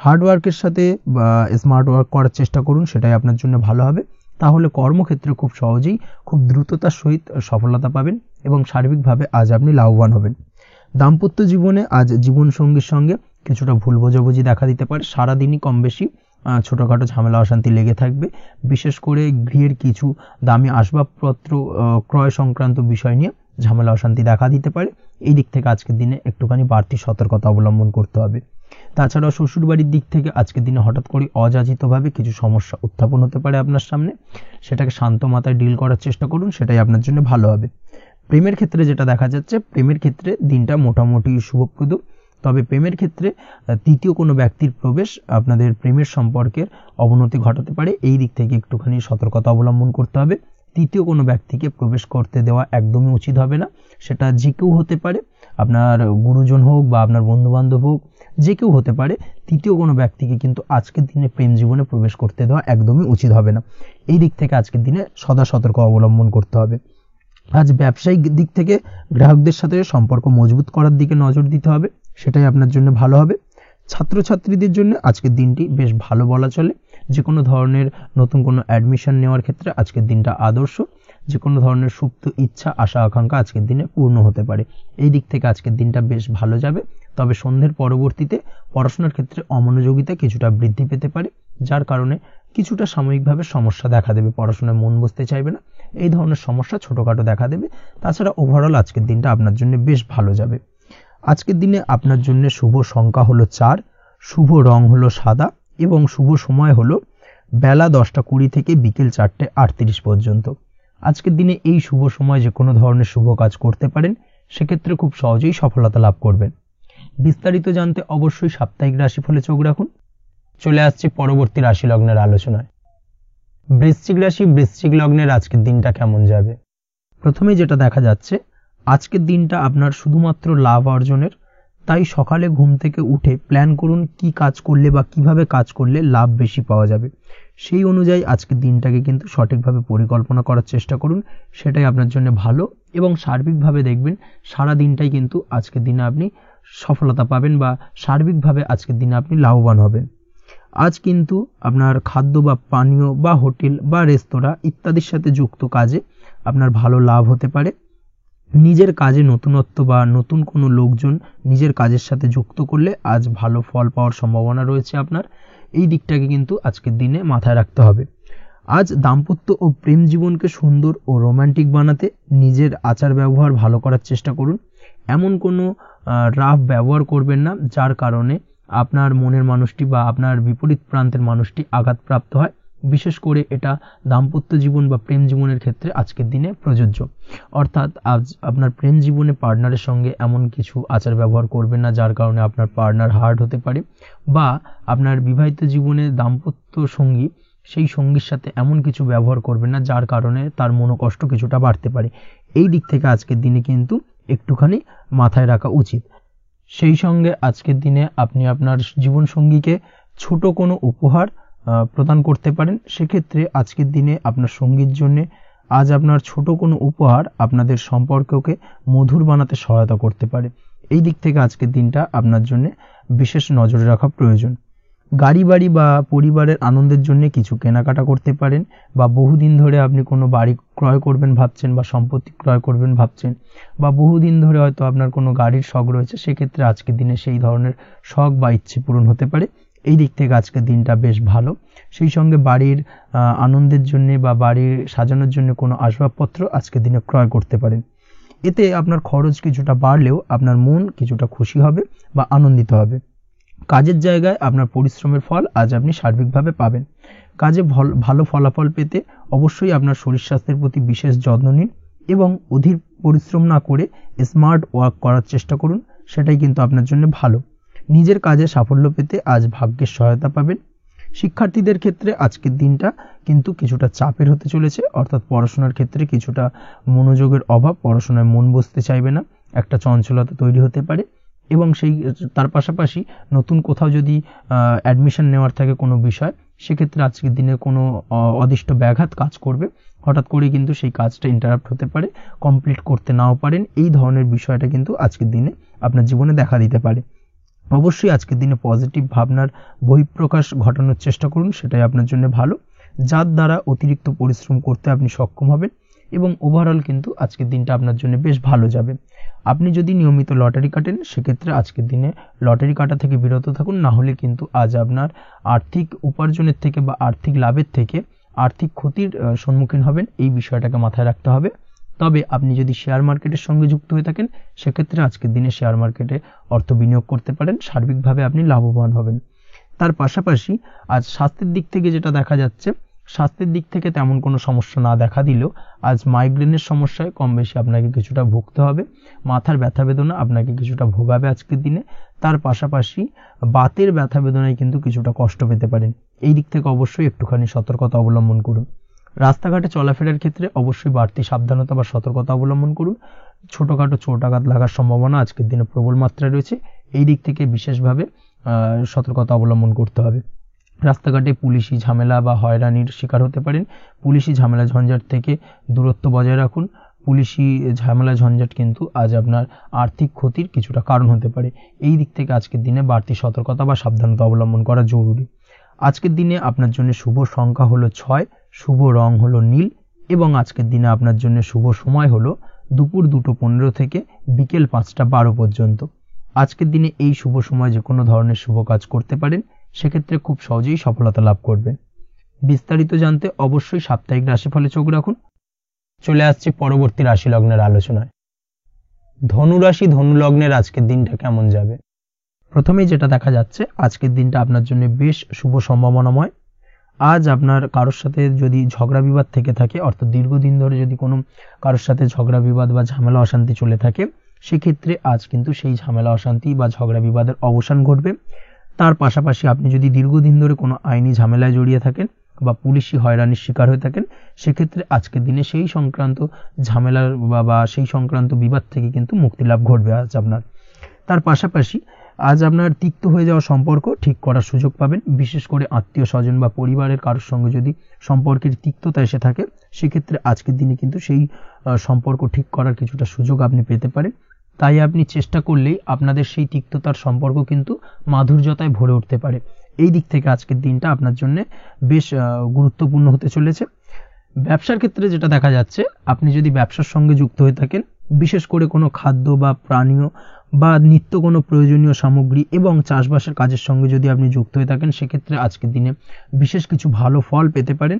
হার্ডওয়ার্কের সাথে বা স্মার্ট ওয়ার্ক করার চেষ্টা করুন, সেটাই আপনার জন্য ভালো হবে। তাহলে কর্মক্ষেত্রে খুব সহজেই খুব দ্রুততার সহিত সফলতা পাবেন এবং সার্বিকভাবে আজ আপনি লাভবান হবেন। দাম্পত্য জীবনে আজ জীবনসঙ্গীর সঙ্গে কিছুটা ভুল বোঝাবুঝি দেখা দিতে পারে। সারাদিনই কম বেশি ছোটোখাটো ঝামেলা অশান্তি লেগে থাকবে। বিশেষ করে গৃহের কিছু দামি আসবাবপত্র ক্রয় সংক্রান্ত বিষয় নিয়ে ঝামেলা অশান্তি দেখা দিতে পারে। এই দিক থেকে আজকের দিনে একটুখানি বাড়তি সতর্কতা অবলম্বন করতে হবে। তাছাড়াও শ্বশুরবাড়ির দিক থেকে আজকের দিনে হঠাৎ করে অযাচিতভাবে কিছু সমস্যা উত্থাপন হতে পারে আপনার সামনে, সেটাকে শান্ত মাথায় ডিল করার চেষ্টা করুন, সেটাই আপনার জন্য ভালো হবে। প্রেমের ক্ষেত্রে যেটা দেখা যাচ্ছে, প্রেমের ক্ষেত্রে দিনটা মোটামুটি শুভপ্রদ। তবে প্রেমের ক্ষেত্রে তৃতীয় কোনো ব্যক্তির প্রবেশ আপনাদের প্রেমের সম্পর্কের অবনতি ঘটাতে পারে। এই দিক থেকে একটুখানি সতর্কতা অবলম্বন করতে হবে। তৃতীয় কোনো ব্যক্তিকে প্রবেশ করতে দেওয়া একদমই উচিত হবে না। সেটা যে কেউ হতে পারে, আপনার গুরুজন হোক বা আপনার বন্ধুবান্ধব হোক, যে কেউ হতে পারে। তৃতীয় কোনো ব্যক্তিকে কিন্তু আজকের দিনে প্রেম জীবনে প্রবেশ করতে দেওয়া একদমই উচিত হবে না। এই দিক থেকে আজকের দিনে সদা সতর্ক অবলম্বন করতে হবে। আজ ব্যবসায়িক দিক থেকে গ্রাহকদের সাথে সম্পর্ক মজবুত করার দিকে নজর দিতে হবে, সেটাই আপনার জন্য ভালো হবে। ছাত্রছাত্রীদের জন্য আজকের দিনটি বেশ ভালো বলা চলে। যে কোনো ধরনের নতুন কোনো অ্যাডমিশন নেওয়ার ক্ষেত্রে আজকের দিনটা আদর্শ। যে কোনো ধরনের সুপ্ত ইচ্ছা আশা আকাঙ্ক্ষা আজকের দিনে পূর্ণ হতে পারে। এই দিক থেকে আজকের দিনটা বেশ ভালো যাবে। তবে সন্ধ্যের পরবর্তীতে পড়াশোনার ক্ষেত্রে অমনোযোগিতা কিছুটা বৃদ্ধি পেতে পারে, যার কারণে কিছুটা সাময়িকভাবে সমস্যা দেখা দেবে, পড়াশোনায় মন বসতে চাইবে না, এই ধরনের সমস্যা ছোটোখাটো দেখা দেবে। তাছাড়া ওভারঅল আজকের দিনটা আপনার জন্য বেশ ভালো যাবে। আজকের দিনে আপনার জন্য শুভ সংখ্যা হলো 4, শুভ রং হলো সাদা এবং শুভ সময় হলো বেলা 10:20 থেকে বিকেল 4:38 পর্যন্ত। আজকের দিনে এই শুভ সময় যে কোনো ধরনের শুভ কাজ করতে পারেন, সেক্ষেত্রে খুব সহজেই সফলতা লাভ করবেন। বিস্তারিত জানতে অবশ্যই সাপ্তাহিক রাশিফলে চোখ রাখুন। চলে আসছে পরবর্তী রাশি লগ্নের আলোচনায়। বৃশ্চিক রাশি, বৃশ্চিক লগ্নের আজকের দিনটা কেমন যাবে? প্রথমে যেটা দেখা যাচ্ছে, আজকের দিনটা আপনার শুধুমাত্র লাভ অর্জনের। তাই সকালে ঘুম থেকে উঠে প্ল্যান করুন কি কাজ করলে বা কিভাবে কাজ করলে লাভ বেশি পাওয়া যাবে। সেই অনুযায়ী আজকের দিনটাকে কিন্তু সঠিকভাবে পরিকল্পনা করার চেষ্টা করুন, সেটাই আপনার জন্য ভালো। এবং সার্বিকভাবে দেখবেন সারা দিনটাই কিন্তু আজকের দিনে আপনি সফলতা পাবেন বা সার্বিকভাবে আজকের দিনে আপনি লাভবান হবেন। আজ কিন্তু আপনার খাদ্য বা পানীয় বা হোটেল বা রেস্তোরাঁ ইত্যাদির সাথে যুক্ত কাজে আপনার ভালো লাভ হতে পারে। নিজের কাজে নতুনত্ব বা নতুন কোনো লোকজন নিজের কাজের সাথে যুক্ত করলে আজ ভালো ফল পাওয়ার সম্ভাবনা রয়েছে আপনার। এই দিকটাকে কিন্তু আজকের দিনে মাথায় রাখতে হবে। আজ দাম্পত্য ও প্রেম জীবনকে সুন্দর ও রোমান্টিক বানাতে নিজের আচার ব্যবহার ভালো করার চেষ্টা করুন। এমন কোনো রাফ ব্যবহার করবেন না যার কারণে আপনার মনের মানুষটি বা আপনার বিপরীত প্রান্তের মানুষটি আঘাতপ্রাপ্ত হয়। বিশেষ করে এটা দাম্পত্য জীবন বা প্রেম জীবনের ক্ষেত্রে আজকের দিনে প্রযোজ্য। অর্থাৎ আজ আপনার প্রেম জীবনে পার্টনারের সঙ্গে এমন কিছু আচার ব্যবহার করবেন না যার কারণে আপনার পার্টনার হার্ট হতে পারে, বা আপনার বিবাহিত জীবনে দাম্পত্য সঙ্গী সেই সঙ্গীর সাথে এমন কিছু ব্যবহার করবেন না যার কারণে তার মনোকষ্ট কিছুটা বাড়তে পারে। এই দিক থেকে আজকের দিনে কিন্তু একটুখানি মাথায় রাখা উচিত। সেই সঙ্গে আজকের দিনে আপনি আপনার জীবনসঙ্গীকে ছোট কোনো উপহার প্রদান করতে পারেন। সেক্ষেত্রে আজকের দিনে আপনার সঙ্গীর জন্য আজ আপনার ছোট কোনো উপহার আপনাদের সম্পর্ককে মধুর বানাতে সহায়তা করতে পারে। এই দিক থেকে আজকের দিনটা আপনার জন্য বিশেষ নজরে রাখা প্রয়োজন। গাড়ি বাড়ি বা পরিবারের আনন্দের জন্য কিছু কেনাকাটা করতে পারেন, বা বহুদিন ধরে আপনি কোনো বাড়ি ক্রয় করবেন ভাবছেন বা সম্পত্তি ক্রয় করবেন ভাবছেন, বা বহুদিন ধরে হয়তো আপনার কোনো গাড়ির শখ রয়েছে, সেক্ষেত্রে আজকের দিনে সেই ধরনের শখ বা ইচ্ছে পূরণ হতে পারে। এই দিক থেকে আজকের দিনটা বেশ ভালো। সেই সঙ্গে বাড়ির আনন্দের জন্য বা বাড়ির সাজানোর জন্য কোনো আসবাবপত্র আজকের দিনে ক্রয় করতে পারেন। এতে আপনার খরচ কিছুটা বাড়লেও আপনার মন কিছুটা খুশি হবে বা আনন্দিত হবে। কাজের জায়গায় আপনার পরিশ্রমের ফল আজ আপনি সার্বিকভাবে পাবেন। কাজে ভালো ফলাফল পেতে অবশ্যই আপনার শরীর স্বাস্থ্যের প্রতি বিশেষ যত্ন নিন এবং অধীর পরিশ্রম না করে স্মার্ট ওয়ার্ক করার চেষ্টা করুন, সেটাই কিন্তু আপনার জন্য ভালো। নিজের কাজে সাফল্য পেতে আজ ভাগ্যের সহায়তা পাবেন। শিক্ষার্থীদের ক্ষেত্রে আজকের দিনটা কিন্তু কিছুটা চাপের হতে চলেছে, অর্থাৎ পড়াশোনার ক্ষেত্রে কিছুটা মনোযোগের অভাব, পড়াশোনায় মন বসতে চাইবে না, একটা চঞ্চলতা তৈরি হতে পারে। এবং তার পাশাপাশি নতুন কোথাও যদি অ্যাডমিশন নেওয়ার থাকে কোনো বিষয়, সেক্ষেত্রে আজকের দিনে কোনো অদিষ্ট ব্যাঘাত কাজ করবে। হঠাৎ করে কিন্তু সেই কাজটা ইন্টারাপ্ট হতে পারে, কমপ্লিট করতে নাও পারেন। এই ধরনের বিষয়টা কিন্তু আজকের দিনে আপনার জীবনে দেখা দিতে পারে। অবশ্যই আজকের দিনে পজিটিভ ভাবনার বহিঃপ্রকাশ ঘটানোর চেষ্টা করুন, সেটাই আপনার জন্য ভালো, যার দ্বারা অতিরিক্ত পরিশ্রম করতে আপনি সক্ষম হবেন। এবং ওভারঅল কিন্তু আজকের দিনটা আপনার জন্য বেশ ভালো যাবে। আপনি যদি নিয়মিত লটারি কাটেন, সেক্ষেত্রে আজকের দিনে লটারি কাটা থেকে বিরত থাকুন, না হলে কিন্তু আজ আপনার আর্থিক উপার্জনের থেকে বা আর্থিক লাভের থেকে আর্থিক ক্ষতির সম্মুখীন হবেন। এই বিষয়টাকে মাথায় রাখতে হবে। তবে আপনি যদি শেয়ার মার্কেটের সঙ্গে যুক্ত হয়ে থাকেন, সেক্ষেত্রে আজকের দিনে শেয়ার মার্কেটে অর্থ বিনিয়োগ করতে পারেন, সার্বিকভাবে আপনি লাভবান হবেন। তার পাশাপাশি আজ স্বাস্থ্যের দিক থেকে যেটা দেখা যাচ্ছে, স্বাস্থ্যের দিক থেকে তেমন কোনো সমস্যা না দেখা দিলেও আজ মাইগ্রেনের সমস্যায় কম বেশি আপনাকে কিছুটা ভুগতে হবে। মাথার ব্যথা বেদনা আপনাকে কিছুটা ভোগাবে আজকের দিনে। তার পাশাপাশি বাতের ব্যথা বেদনায় কিন্তু কিছুটা কষ্ট পেতে পারেন। এই দিক থেকে অবশ্যই একটুখানি সতর্কতা অবলম্বন করুন। রাস্তাঘাটে চলাফেরার ক্ষেত্রে অবশ্যই বাড়তি সাবধানতা বা সতর্কতা অবলম্বন করুন। ছোটোখাটো চোট আঘাত লাগার সম্ভাবনা আজকের দিনে প্রবল মাত্রায় রয়েছে। এই দিক থেকে বিশেষভাবে সতর্কতা অবলম্বন করতে হবে। রাস্তাঘাটে পুলিশি ঝামেলা বা হয়রানির শিকার হতে পারেন। পুলিশি ঝামেলা ঝঞ্ঝাট থেকে দূরত্ব বজায় রাখুন। পুলিশি ঝামেলা ঝঞ্ঝাট কিন্তু আজ আপনার আর্থিক ক্ষতির কিছুটা কারণ হতে পারে। এই দিক থেকে আজকের দিনে বাড়তি সতর্কতা বা সাবধানতা অবলম্বন করা জরুরি। আজকের দিনে আপনার জন্য শুভ সংখ্যা হলো 6, শুভ রং হলো নীল এবং আজকের দিনে আপনার জন্য শুভ সময় হলো দুপুর 2:15 থেকে বিকেল 5:12 পর্যন্ত। আজকের দিনে এই শুভ সময় যে কোনো ধরনের শুভ কাজ করতে পারেন, সেক্ষেত্রে খুব সহজেই সফলতা লাভ করবেন। বিস্তারিত জানতে অবশ্যই সাপ্তাহিক রাশিফলে চোখ রাখুন। চলে আসছি পরবর্তী রাশি লগ্নের আলোচনায়। ধনুরাশি ধনু লগ্নের আজকের দিনটা কেমন যাবে? প্রথমেই যেটা দেখা যাচ্ছে, আজকের দিনটা আপনার জন্য বেশ শুভ সম্ভাবনাময়। আজ আপনার কারোর সাথে যদি ঝগড়া বিবাদ থেকে থাকে, অর্থাৎ দীর্ঘদিন ধরে যদি কোনো কারোর সাথে ঝগড়া বিবাদ বা ঝামেলা অশান্তি চলে থাকে, সেক্ষেত্রে আজ কিন্তু সেই ঝামেলা অশান্তি বা ঝগড়া বিবাদের অবসান ঘটবে। তার পাশাপাশি আপনি যদি দীর্ঘদিন ধরে কোনো আইনি ঝামেলায় জড়িয়ে থাকেন বা পুলিশি হয়রানির শিকার হয়ে থাকেন, সেক্ষেত্রে আজকের দিনে সেই সংক্রান্ত ঝামেলার বা সেই সংক্রান্ত বিবাদ থেকে কিন্তু মুক্তি লাভ ঘটবে আজ আপনার। তার পাশাপাশি আজ আপনার তিক্ত হয়ে যাওয়া সম্পর্ক ঠিক করার সুযোগ পাবেন। বিশেষ করে আত্মীয় স্বজন বা পরিবারের কারোর সঙ্গে যদি সম্পর্কের তিক্ততা এসে থাকে, সেক্ষেত্রে আজকের দিনে কিন্তু সেই সম্পর্ক ঠিক করার কিছুটা সুযোগ আপনি পেতে পারেন। তাই আপনি চেষ্টা করলেই আপনাদের সেই তিক্ততার সম্পর্ক কিন্তু মাধুর্যতায় ভরে উঠতে পারে। এই দিক থেকে আজকের দিনটা আপনার জন্য বেশ গুরুত্বপূর্ণ হতে চলেছে। ব্যবসার ক্ষেত্রে যেটা দেখা যাচ্ছে, আপনি যদি ব্যবসার সঙ্গে যুক্ত হয়ে থাকেন, বিশেষ করে কোনো খাদ্য বা পানীয় বা নিত্য কোনো প্রয়োজনীয় সামগ্রী এবং চাষবাসের কাজের সঙ্গে যদি আপনি যুক্ত হয়ে থাকেন, সেক্ষেত্রে আজকের দিনে বিশেষ কিছু ভালো ফল পেতে পারেন।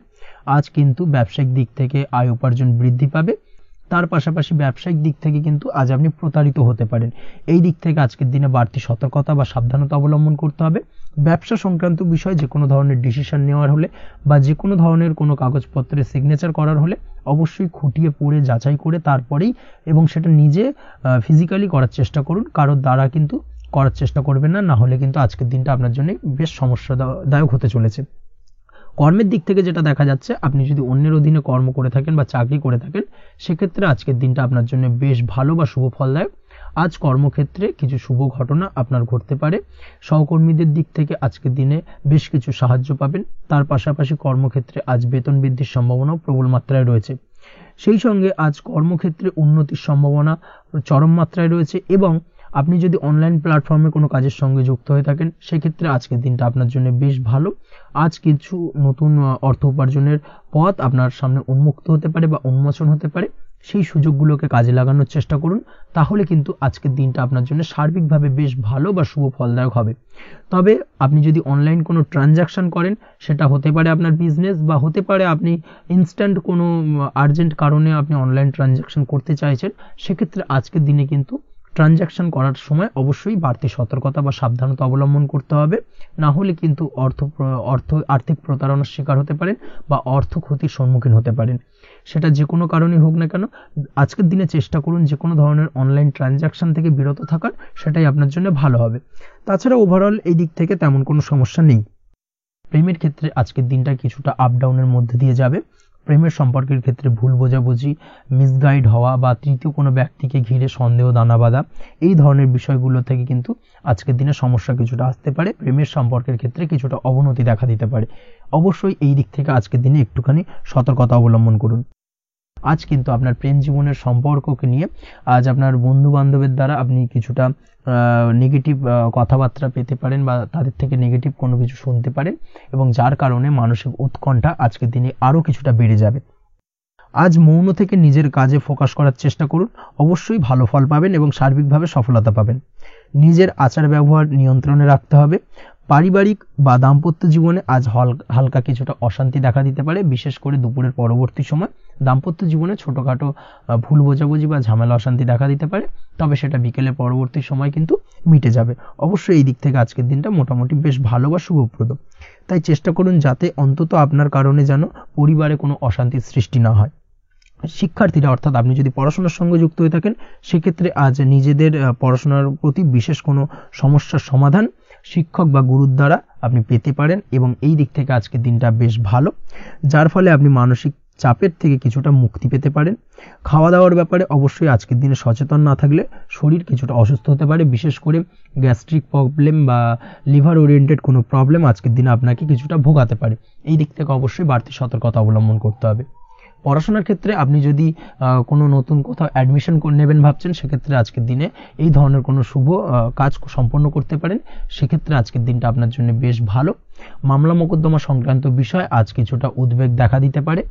আজ কিন্তু ব্যবসায়িক দিক থেকে আয় উপার্জন বৃদ্ধি পাবে। তার পাশাপাশি ব্যবসায়িক দিক থেকে কিন্তু আজ আপনি প্রতারিত হতে পারেন। এই দিক থেকে আজকের দিনে বাড়তি সতর্কতা বা সাবধানতা অবলম্বন করতে হবে। ব্যবসা সংক্রান্ত বিষয়ে যে কোনো ধরনের ডিসিশন নেওয়ার হলে বা যে কোনো ধরনের কোনো কাগজপত্রে সিগনেচার করার হলে অবশ্যই খুঁটিয়ে পড়ে যাচাই করে তারপরেই, এবং সেটা নিজে ফিজিক্যালি করার চেষ্টা করুন। কারোর দ্বারা কিন্তু করার চেষ্টা করবেন না, না হলে কিন্তু আজকের দিনটা আপনার জন্য বেশ সমস্যাদায়ক হতে চলেছে। কর্মের দিক থেকে যেটা দেখা যাচ্ছে, আপনি যদি অন্যের অধীনে কর্ম করে থাকেন বা চাকরি করে থাকেন, সেক্ষেত্রে আজকের দিনটা আপনার জন্য বেশ ভালো বা শুভ ফলদায়ক। আজ কর্মক্ষেত্রে কিছু শুভ ঘটনা আপনার ঘটতে পারে। সহকর্মীদের দিক থেকে আজকের দিনে বেশ কিছু সাহায্য পাবেন। তার পাশাপাশি কর্মক্ষেত্রে আজ বেতন বৃদ্ধির সম্ভাবনাও প্রবল মাত্রায় রয়েছে। সেই সঙ্গে আজ কর্মক্ষেত্রে উন্নতির সম্ভাবনা চরম মাত্রায় রয়েছে। এবং আপনি যদি অনলাইন প্ল্যাটফর্মে কোনো কাজের সঙ্গে যুক্ত হয়ে থাকেন, সেক্ষেত্রে আজকের দিনটা আপনার জন্য বেশ ভালো। আজ কিছু নতুন অর্থ উপার্জনের পথ আপনার সামনে উন্মুক্ত হতে পারে বা উন্মোচন হতে পারে। সেই সুযোগগুলোকে কাজে লাগানোর চেষ্টা করুন, তাহলে কিন্তু আজকের দিনটা আপনার জন্য সার্বিকভাবে বেশ ভালো বা শুভ ফলদায়ক হবে। তবে আপনি যদি অনলাইন কোনো ট্রানজাকশন করেন, সেটা হতে পারে আপনার বিজনেস বা হতে পারে আপনি ইনস্ট্যান্ট কোনো আর্জেন্ট কারণে আপনি অনলাইন ট্রানজাকশন করতে চাইছেন, সেক্ষেত্রে আজকের দিনে কিন্তু ট্রানজাকশন করার সময় অবশ্যই বাড়তি সতর্কতা বা সাবধানতা অবলম্বন করতে হবে। না হলে কিন্তু আর্থিক প্রতারণার শিকার হতে পারেন বা অর্থ ক্ষতির সম্মুখীন হতে পারেন। সেটা যে কোনো কারণেই হোক না কেন, আজকের দিনে চেষ্টা করুন যে কোনো ধরনের অনলাইন ট্রানজাকশন থেকে বিরত থাকার, সেটাই আপনার জন্য ভালো হবে। তাছাড়া ওভারঅল এই দিক থেকে তেমন কোনো সমস্যা নেই। প্রেমের ক্ষেত্রে আজকের দিনটা কিছুটা আপ ডাউনের মধ্যে দিয়ে যাবে। প্রেমের সম্পর্কের ক্ষেত্রে ভুল বোঝাবুঝি, মিসগাইড হওয়া বা তৃতীয় কোনো ব্যক্তিকে ঘিরে সন্দেহ দানা বাঁধা, এই ধরনের বিষয়গুলো থেকে কিন্তু আজকের দিনে সমস্যা কিছুটা আসতে পারে। প্রেমের সম্পর্কের ক্ষেত্রে কিছুটা অবনতি দেখা দিতে পারে। অবশ্যই এই দিক থেকে আজকের দিনে একটুখানি সতর্কতা অবলম্বন করুন। আজ কিন্তু আপনার প্রেম জীবনের সম্পর্ককে নিয়ে আজ আপনার বন্ধু বান্ধবের দ্বারা আপনি কিছুটা নেগেটিভ কথাবার্তা পেতে পারেন বা তাদের থেকে নেগেটিভ কোনো কিছু শুনতে পারেন, এবং যার কারণে মানসিক উৎকণ্ঠা আজকের দিনে আরও কিছুটা বেড়ে যাবে। আজ মৌন থেকে নিজের কাজে ফোকাস করার চেষ্টা করুন, অবশ্যই ভালো ফল পাবেন এবং সার্বিকভাবে সফলতা পাবেন। নিজের আচার ব্যবহার নিয়ন্ত্রণে রাখতে হবে। পারিবারিক বা দাম্পত্য জীবনে আজ হালকা কিছুটা অশান্তি দেখা দিতে পারে। বিশেষ করে দুপুরের পরবর্তী সময় দাম্পত্য জীবনে ছোটোখাটো ভুল বোঝাবুঝি বা ঝামেলা অশান্তি দেখা দিতে পারে, তবে সেটা বিকেলের পরবর্তী সময় কিন্তু মিটে যাবে। অবশ্যই এই দিক থেকে আজকের দিনটা মোটামুটি বেশ ভালো বা শুভপ্রদ। তাই চেষ্টা করুন যাতে অন্তত আপনার কারণে যেন পরিবারে কোনো অশান্তির সৃষ্টি না হয়। শিক্ষার্থীরা, অর্থাৎ আপনি যদি পড়াশোনার সঙ্গে যুক্ত হয়ে থাকেন, সেক্ষেত্রে আজ নিজেদের পড়াশোনার প্রতি বিশেষ কোনো সমস্যার সমাধান শিক্ষক বা গুরুর দ্বারা আপনি পেতে পারেন, এবং এই দিক থেকে আজকের দিনটা বেশ ভালো, যার ফলে আপনি মানসিক চাপের থেকে কিছুটা মুক্তি পেতে পারেন। খাওয়া দাওয়ার ব্যাপারে অবশ্যই আজকের দিনে সচেতন না থাকলে শরীর কিছুটা অসুস্থ হতে পারে। বিশেষ করে গ্যাস্ট্রিক প্রবলেম বা লিভার ওরিয়েন্টেড কোনো প্রবলেম আজকের দিনে আপনাকে কিছুটা ভোগাতে পারে। এই দিক থেকে অবশ্যই বাড়তি সতর্কতা অবলম্বন করতে হবে। পড়াশোনার ক্ষেত্রে আপনি যদি কোনো নতুন কোথাও অ্যাডমিশন নেবেন ভাবছেন, সেক্ষেত্রে আজকের দিনে এই ধরনের কোনো শুভ কাজ সম্পন্ন করতে পারেন, সেক্ষেত্রে আজকের দিনটা আপনার জন্য বেশ ভালো। মামলা মোকদ্দমা সংক্রান্ত বিষয় আজ কিছুটা উদ্বেগ দেখা দিতে পারে।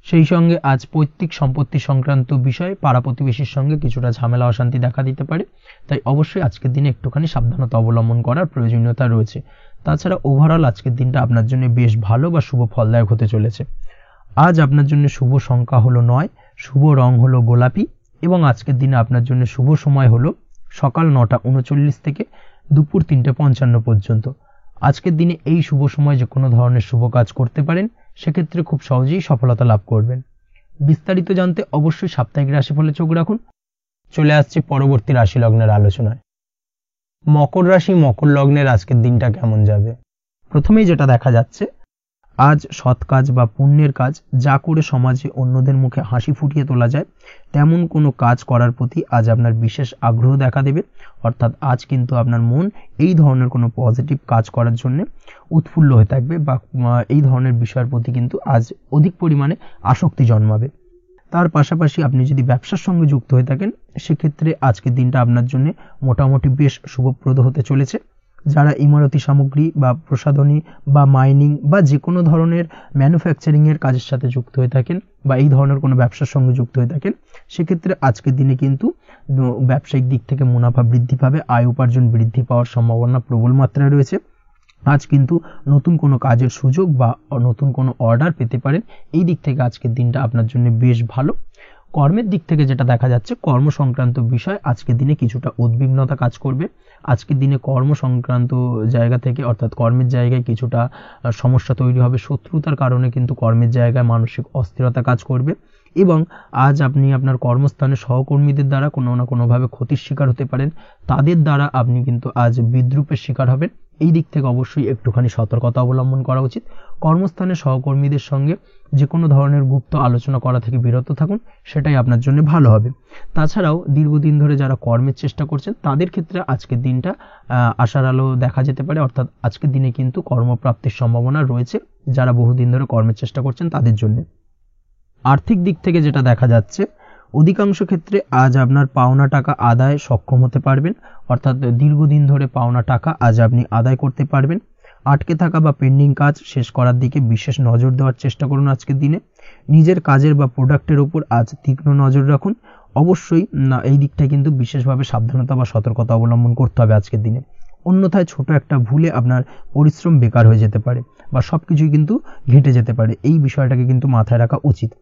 সেই সঙ্গে আজ পৈতৃক সম্পত্তি সংক্রান্ত বিষয়ে পাড়া প্রতিবেশীর সঙ্গে কিছুটা ঝামেলা অশান্তি দেখা দিতে পারে, তাই অবশ্যই আজকের দিনে একটুখানি সাবধানতা অবলম্বন করার প্রয়োজনীয়তা রয়েছে। তাছাড়া ওভারঅল আজকের দিনটা আপনার জন্য বেশ ভালো বা শুভ ফলদায়ক হতে চলেছে। আজ আপনার জন্য শুভ সংখ্যা হলো 9, শুভ রং হলো গোলাপি, এবং আজকের দিনে আপনার জন্য শুভ সময় হলো সকাল 9:39 থেকে দুপুর 3:55 পর্যন্ত। আজকের দিনে এই শুভ সময় যে কোনো ধরনের শুভ কাজ করতে পারেন, সেক্ষেত্রে খুব সহজেই সফলতা লাভ করবেন। বিস্তারিত জানতে অবশ্যই সাপ্তাহিক রাশিফলে চোখ রাখুন। চলে আসছে পরবর্তী রাশি লগ্নের আলোচনায়। মকর রাশি মকর লগ্নের আজকের দিনটা কেমন যাবে? প্রথমেই যেটা দেখা যাচ্ছে, আজ সৎ কাজ বা পুণ্যের কাজ যা করে সমাজে অন্যদের মুখে হাসি ফুটিয়ে তোলা যায়, তেমন কোনো কাজ করার প্রতি আজ আপনার বিশেষ আগ্রহ দেখা দেবে। অর্থাৎ আজ কিন্তু আপনার মন এই ধরনের কোনো পজিটিভ কাজ করার জন্য উৎফুল্ল হয়ে থাকবে, বা এই ধরনের বিষয়ের প্রতি কিন্তু আজ অধিক পরিমাণে আসক্তি জন্মাবে। তার পাশাপাশি আপনি যদি ব্যবসার সঙ্গে যুক্ত হয়ে থাকেন, সেক্ষেত্রে আজকের দিনটা আপনার জন্য মোটামুটি বেশ শুভপ্রদ হতে চলেছে। যারা ইমারতি সামগ্রী বা প্রসাধনী বা মাইনিং বা যে কোনো ধরনের ম্যানুফ্যাকচারিং এর কাজের সাথে যুক্ত হয়ে থাকেন, বা এই ধরনের কোনো ব্যবসার সঙ্গে যুক্ত হয়ে থাকেন, সেক্ষেত্রে আজকের দিনে কিন্তু ব্যবসায়িক দিক থেকে মুনাফা বৃদ্ধি পাবে, আয় উপার্জন বৃদ্ধি পাওয়ার সম্ভাবনা প্রবল মাত্রায় রয়েছে। আজ কিন্তু নতুন কোনো কাজের সুযোগ বা নতুন কোনো অর্ডার পেতে পারেন। এই দিক থেকে আজকের দিনটা আপনার জন্য বেশ ভালো। কর্মের দিক থেকে যেটা দেখা যাচ্ছে, কর্ম সংক্রান্ত বিষয় আজকের দিনে কিছুটা উদ্বিগ্নতা কাজ করবে। আজকের দিনে কর্ম সংক্রান্ত জায়গা থেকে, অর্থাৎ কর্মের জায়গায় কিছুটা সমস্যা তৈরি হবে। শত্রুতার কারণে কিন্তু কর্মের জায়গায় মানসিক অস্থিরতা কাজ করবে, এবং আজ আপনি আপনার কর্মস্থানে সহকর্মীদের দ্বারা কোনো না কোনোভাবে ক্ষতির শিকার হতে পারেন। তাদের দ্বারা আপনি কিন্তু আজ বিদ্রূপের শিকার হবেন। এই দিক থেকে অবশ্যই একটুখানি সতর্কতা অবলম্বন করা উচিত। কর্মস্থানে সহকর্মীদের সঙ্গে যে কোনো ধরনের গুপ্ত আলোচনা করা থেকে বিরত থাকুন, সেটাই আপনার জন্য ভালো হবে। তাছাড়াও দীর্ঘদিন ধরে যারা কর্মের চেষ্টা করছেন, তাদের ক্ষেত্রে আজকের দিনটা আশার আলো দেখা যেতে পারে। অর্থাৎ আজকের দিনে কিন্তু কর্মপ্রাপ্তির সম্ভাবনা রয়েছে যারা বহুদিন ধরে কর্মের চেষ্টা করছেন তাদের জন্য। আর্থিক দিক থেকে যেটা দেখা যাচ্ছে, অধিকাংশ ক্ষেত্রে আজ আপনার পাওনা টাকা আদায় সক্ষম হতে পারবেন। অর্থাৎ দীর্ঘদিন ধরে পাওনা টাকা আজ আপনি আদায় করতে পারবেন। আটকে থাকা বা পেন্ডিং কাজ শেষ করার দিকে বিশেষ নজর দেওয়ার চেষ্টা করুন। আজকের দিনে নিজের কাজের বা প্রোডাক্টের উপর আজ তীক্ষ্ণ নজর রাখুন। অবশ্যই এই দিকটা কিন্তু বিশেষভাবে সাবধানতা বা সতর্কতা অবলম্বন করতে হবে আজকের দিনে। অন্যথায় ছোট একটা ভুলে আপনার পরিশ্রম বেকার হয়ে যেতে পারে, বা সবকিছুই কিন্তু ঘেটে যেতে পারে। এই বিষয়টাকে কিন্তু মাথায় রাখা উচিত।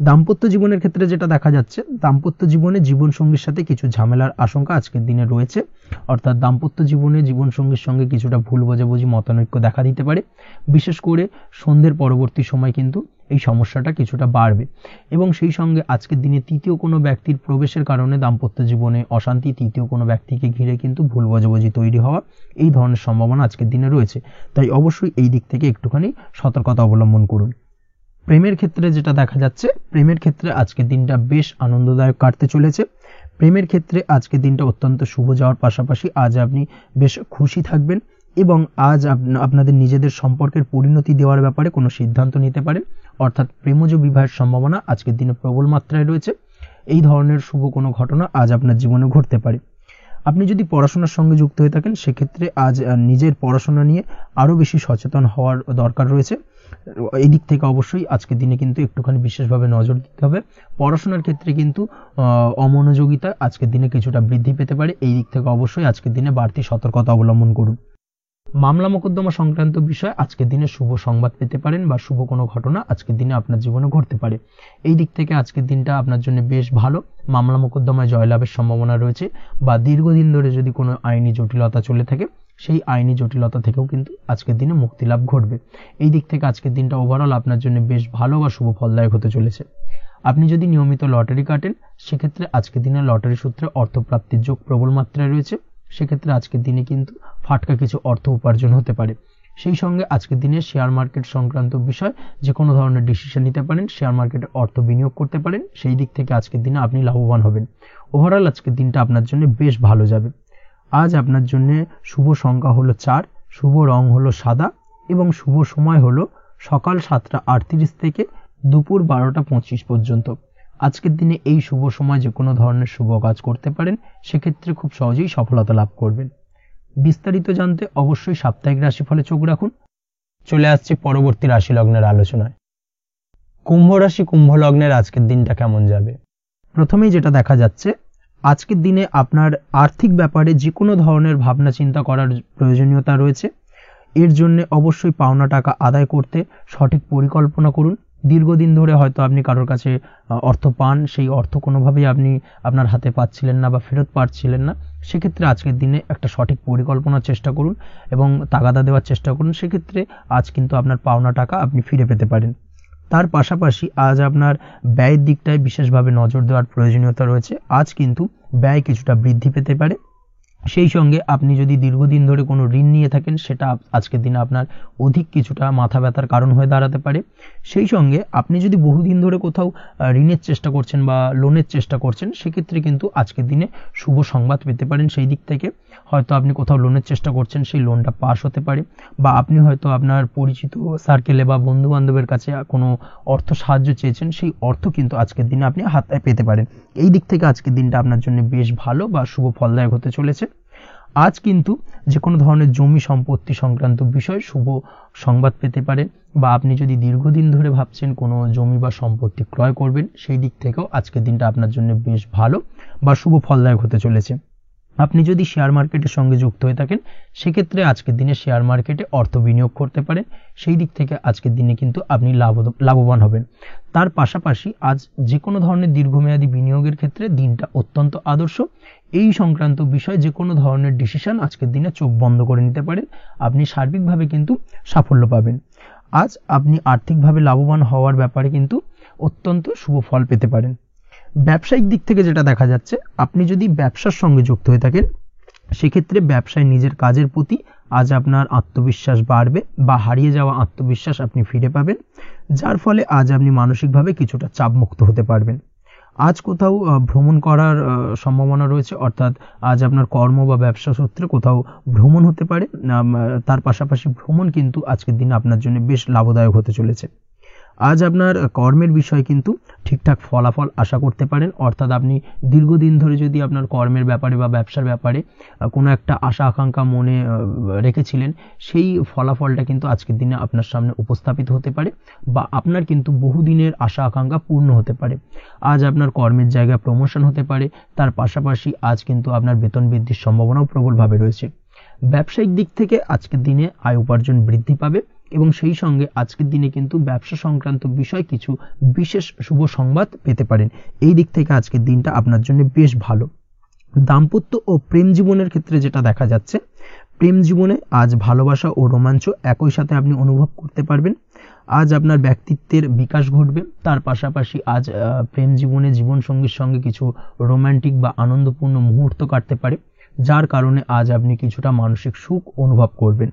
দাম্পত্য জীবনের ক্ষেত্রে যেটা দেখা যাচ্ছে, দাম্পত্য জীবনে জীবনসঙ্গীর সাথে কিছু ঝামেলার আশঙ্কা আজকের দিনে রয়েছে। অর্থাৎ দাম্পত্য জীবনে জীবনসঙ্গীর সঙ্গে কিছুটা ভুল বোঝাবুঝি, মতানৈক্য দেখা দিতে পারে। বিশেষ করে সন্ধ্যের পরবর্তী সময় কিন্তু এই সমস্যাটা কিছুটা বাড়বে, এবং সেই সঙ্গে আজকের দিনে তৃতীয় কোনো ব্যক্তির প্রবেশের কারণে দাম্পত্য জীবনে অশান্তি, তৃতীয় কোনো ব্যক্তিকে ঘিরে কিন্তু ভুল বোঝাবুঝি তৈরি হওয়া, এই ধরনের সম্ভাবনা আজকের দিনে রয়েছে। তাই অবশ্যই এই দিক থেকে একটুখানি সতর্কতা অবলম্বন করুন। প্রেমের ক্ষেত্রে যেটা দেখা যাচ্ছে, প্রেমের ক্ষেত্রে আজকের দিনটা বেশ আনন্দদায়ক কাটতে চলেছে। প্রেমের ক্ষেত্রে আজকের দিনটা অত্যন্ত শুভ যাওয়ার পাশাপাশি আজ আপনি বেশ খুশি থাকবেন, এবং আজ আপনাদের নিজেদের সম্পর্কের পরিণতি দেওয়ার ব্যাপারে কোনো সিদ্ধান্ত নিতে পারেন। অর্থাৎ প্রেমজ বিবাহের সম্ভাবনা আজকের দিনে প্রবল মাত্রায় রয়েছে। এই ধরনের শুভ কোনো ঘটনা আজ আপনার জীবনে ঘটতে পারে। আপনি যদি পড়াশোনার সঙ্গে যুক্ত হয়ে থাকেন, সেক্ষেত্রে আজ নিজের পড়াশোনা নিয়ে আরও বেশি সচেতন হওয়ার দরকার রয়েছে। এই দিক থেকে অবশ্যই আজকের দিনে কিন্তু একটুখানি বিশেষভাবে নজর দিতে হবে। পড়াশোনার ক্ষেত্রে কিন্তু অমনোযোগিতা আজকের দিনে কিছুটা বৃদ্ধি পেতে পারে। এই দিক থেকে অবশ্যই আজকের দিনে বাড়তি সতর্কতা অবলম্বন করুন। মামলা মোকদ্দমা সংক্রান্ত বিষয় আজকের দিনে শুভ সংবাদ পেতে পারেন, বা শুভ কোনো ঘটনা আজকের দিনে আপনার জীবনে ঘটতে পারে। এই দিক থেকে আজকের দিনটা আপনার জন্য বেশ ভালো। মামলা মোকদ্দমায় জয়লাভের সম্ভাবনা রয়েছে, বা দীর্ঘদিন ধরে যদি কোনো আইনি জটিলতা চলে থাকে, সেই আইনি জটিলতা থেকেও কিন্তু আজকের দিনে মুক্তি লাভ ঘটবে। এই দিক থেকে আজকের দিনটা ওভারঅল আপনার জন্য বেশ ভালো বা শুভ ফলদায়ক হতে চলেছে। আপনি যদি নিয়মিত লটারি কাটেন, সেক্ষেত্রে আজকের দিনে লটারি সূত্রে অর্থপ্রাপ্তির যোগ প্রবল মাত্রায় রয়েছে। সেক্ষেত্রে আজকের দিনে কিন্তু ফাটকা কিছু অর্থ উপার্জন হতে পারে। সেই সঙ্গে আজকের দিনে শেয়ার মার্কেট সংক্রান্ত বিষয় যে কোনো ধরনের ডিসিশন নিতে পারেন, শেয়ার মার্কেটে অর্থ বিনিয়োগ করতে পারেন। সেই দিক থেকে আজকের দিনে আপনি লাভবান হবেন। ওভারঅল আজকের দিনটা আপনার জন্য বেশ ভালো যাবে। আজ আপনার জন্য শুভ সংখ্যা হলো 4, শুভ রং হলো সাদা, এবং শুভ সময় হলো সকাল 7:38 থেকে দুপুর 12টা 25 পর্যন্ত। আজকের দিনে এই শুভ সময় যে কোনো ধরনের শুভ কাজ করতে পারেন, সেক্ষেত্রে খুব সহজেই সফলতা লাভ করবেন। বিস্তারিত জানতে অবশ্যই সাপ্তাহিক রাশিফলে চোখ রাখুন। চলে আসছে পরবর্তী রাশি লগ্নের আলোচনায়। কুম্ভ রাশি কুম্ভ লগ্নের আজকের দিনটা কেমন যাবে? প্রথমেই যেটা দেখা যাচ্ছে, আজকের দিনে আপনার আর্থিক ব্যাপারে যে কোনো ধরনের ভাবনা চিন্তা করার প্রয়োজনীয়তা রয়েছে। এর জন্য অবশ্যই পাওনা টাকা আদায় করতে সঠিক পরিকল্পনা করুন। দীর্ঘদিন ধরে হয়তো আপনি কারোর কাছে অর্থ পান, সেই অর্থ কোনোভাবেই আপনি আপনার হাতে পাচ্ছিলেন না বা ফেরত পাচ্ছিলেন না। সেক্ষেত্রে আজকের দিনে একটা সঠিক পরিকল্পনার চেষ্টা করুন এবং তাগাদা দেওয়ার চেষ্টা করুন। সেক্ষেত্রে আজ কিন্তু আপনার পাওনা টাকা আপনি ফিরে পেতে পারেন। তার পাশাপাশি আজ আপনার ব্যয়ের দিকটায় বিশেষভাবে নজর দেওয়ার প্রয়োজনীয়তা রয়েছে। আজ কিন্তু ব্যয় কিছুটা বৃদ্ধি পেতে পারে। সেই সঙ্গে আপনি যদি দীর্ঘদিন ধরে কোনো ঋণ নিয়ে থাকেন, সেটা আজকের দিনে আপনার অধিক কিছুটা মাথা ব্যথার কারণ হয়ে দাঁড়াতে পারে। সেই সঙ্গে আপনি যদি বহুদিন ধরে কোথাও ঋণের চেষ্টা করছেন বা লোনের চেষ্টা করছেন, সেক্ষেত্রে কিন্তু আজকের দিনে শুভ সংবাদ পেতে পারেন। সেই দিক থেকে হয়তো আপনি কোথাও লোনের চেষ্টা করছেন, সেই লোনটা পাস হতে পারে, বা আপনি হয়তো আপনার পরিচিত সার্কেলে বা বন্ধু বান্ধবের কাছে কোনো অর্থ সাহায্য চেয়েছেন, সেই অর্থ কিন্তু আজকের দিনে আপনি হাতে পেতে পারেন। এই দিক থেকে আজকের দিনটা আপনার জন্য বেশ ভালো বা শুভ ফলদায়ক হতে চলেছে। আজ কিন্তু যে কোনো ধরনের জমি সম্পত্তি সংক্রান্ত বিষয় শুভ সংবাদ পেতে পারেন, বা আপনি যদি দীর্ঘদিন ধরে ভাবছেন কোনো জমি বা সম্পত্তি ক্রয় করবেন, সেই দিক থেকেও আজকের দিনটা আপনার জন্য বেশ ভালো বা শুভ ফলদায়ক হতে চলেছে। আপনি যদি শেয়ার মার্কেটের সঙ্গে যুক্ত হয়ে থাকেন, সেক্ষেত্রে আজকের দিনে শেয়ার মার্কেটে অর্থ বিনিয়োগ করতে পারেন। সেই দিক থেকে আজকের দিনে কিন্তু আপনি লাভবান হবেন। তার পাশাপাশি আজ যে কোনো ধরনের দীর্ঘমেয়াদী বিনিয়োগের ক্ষেত্রে দিনটা অত্যন্ত আদর্শ। এই সংক্রান্ত বিষয় যে কোনো ধরনের ডিসিশন আজকের দিনে চোখ বন্ধ করে নিতে পারেন, আপনি সার্বিকভাবে কিন্তু সাফল্য পাবেন। আজ আপনি আর্থিকভাবে লাভবান হওয়ার ব্যাপারে কিন্তু অত্যন্ত শুভ ফল পেতে পারেন। ব্যবসায়িক দিক থেকে যেটা দেখা যাচ্ছে, আপনি যদি ব্যবসার সঙ্গে যুক্ত হয়ে থাকেন, সেক্ষেত্রে ব্যবসায় নিজের কাজের প্রতি আজ আপনার আত্মবিশ্বাস বাড়বে, বা হারিয়ে যাওয়া আত্মবিশ্বাস আপনি ফিরে পাবেন, যার ফলে আজ আপনি মানসিকভাবে কিছুটা চাপমুক্ত হতে পারবেন। আজ কোথাও ভ্রমণ করার সম্ভাবনা রয়েছে, অর্থাৎ আজ আপনার কর্ম বা ব্যবসা সূত্রে কোথাও ভ্রমণ হতে পারে। তার পাশাপাশি ভ্রমণ কিন্তু আজকের দিনে আপনার জন্য বেশ লাভদায়ক হতে চলেছে। আজ আপনার কর্মের বিষয়ে কিন্তু ঠিকঠাক ফলাফল আশা করতে পারেন, অর্থাৎ আপনি দীর্ঘদিন ধরে যদি আপনার কর্মের ব্যাপারে বা ব্যবসার ব্যাপারে কোনো একটা আশা আকাঙ্ক্ষা মনে রেখেছিলেন, সেই ফলাফলটা কিন্তু আজকের দিনে আপনার সামনে উপস্থাপিত হতে পারে, বা আপনার কিন্তু বহুদিনের আশা আকাঙ্ক্ষা পূর্ণ হতে পারে। আজ আপনার কর্মের জায়গায় প্রমোশন হতে পারে। তার পাশাপাশি আজ কিন্তু আপনার বেতন বৃদ্ধির সম্ভাবনাও প্রবলভাবে রয়েছে। ব্যবসায়িক দিক থেকে আজকের দিনে আয় উপার্জন বৃদ্ধি পাবে, এবং সেই সঙ্গে আজকের দিনে কিন্তু ব্যবসা সংক্রান্ত বিষয় কিছু বিশেষ শুভ সংবাদ পেতে পারেন। এই দিক থেকে আজকের দিনটা আপনার জন্য বেশ ভালো। দাম্পত্য ও প্রেম জীবনের ক্ষেত্রে যেটা দেখা যাচ্ছে, প্রেম জীবনে আজ ভালোবাসা ও রোমাঞ্চ একই সাথে আপনি অনুভব করতে পারবেন। আজ আপনার ব্যক্তিত্বের বিকাশ ঘটবে। তার পাশাপাশি আজ প্রেম জীবনে জীবনসঙ্গীর সঙ্গে কিছু রোমান্টিক বা আনন্দপূর্ণ মুহূর্ত কাটতে পারে, যার কারণে আজ আপনি কিছুটা মানসিক সুখ অনুভব করবেন।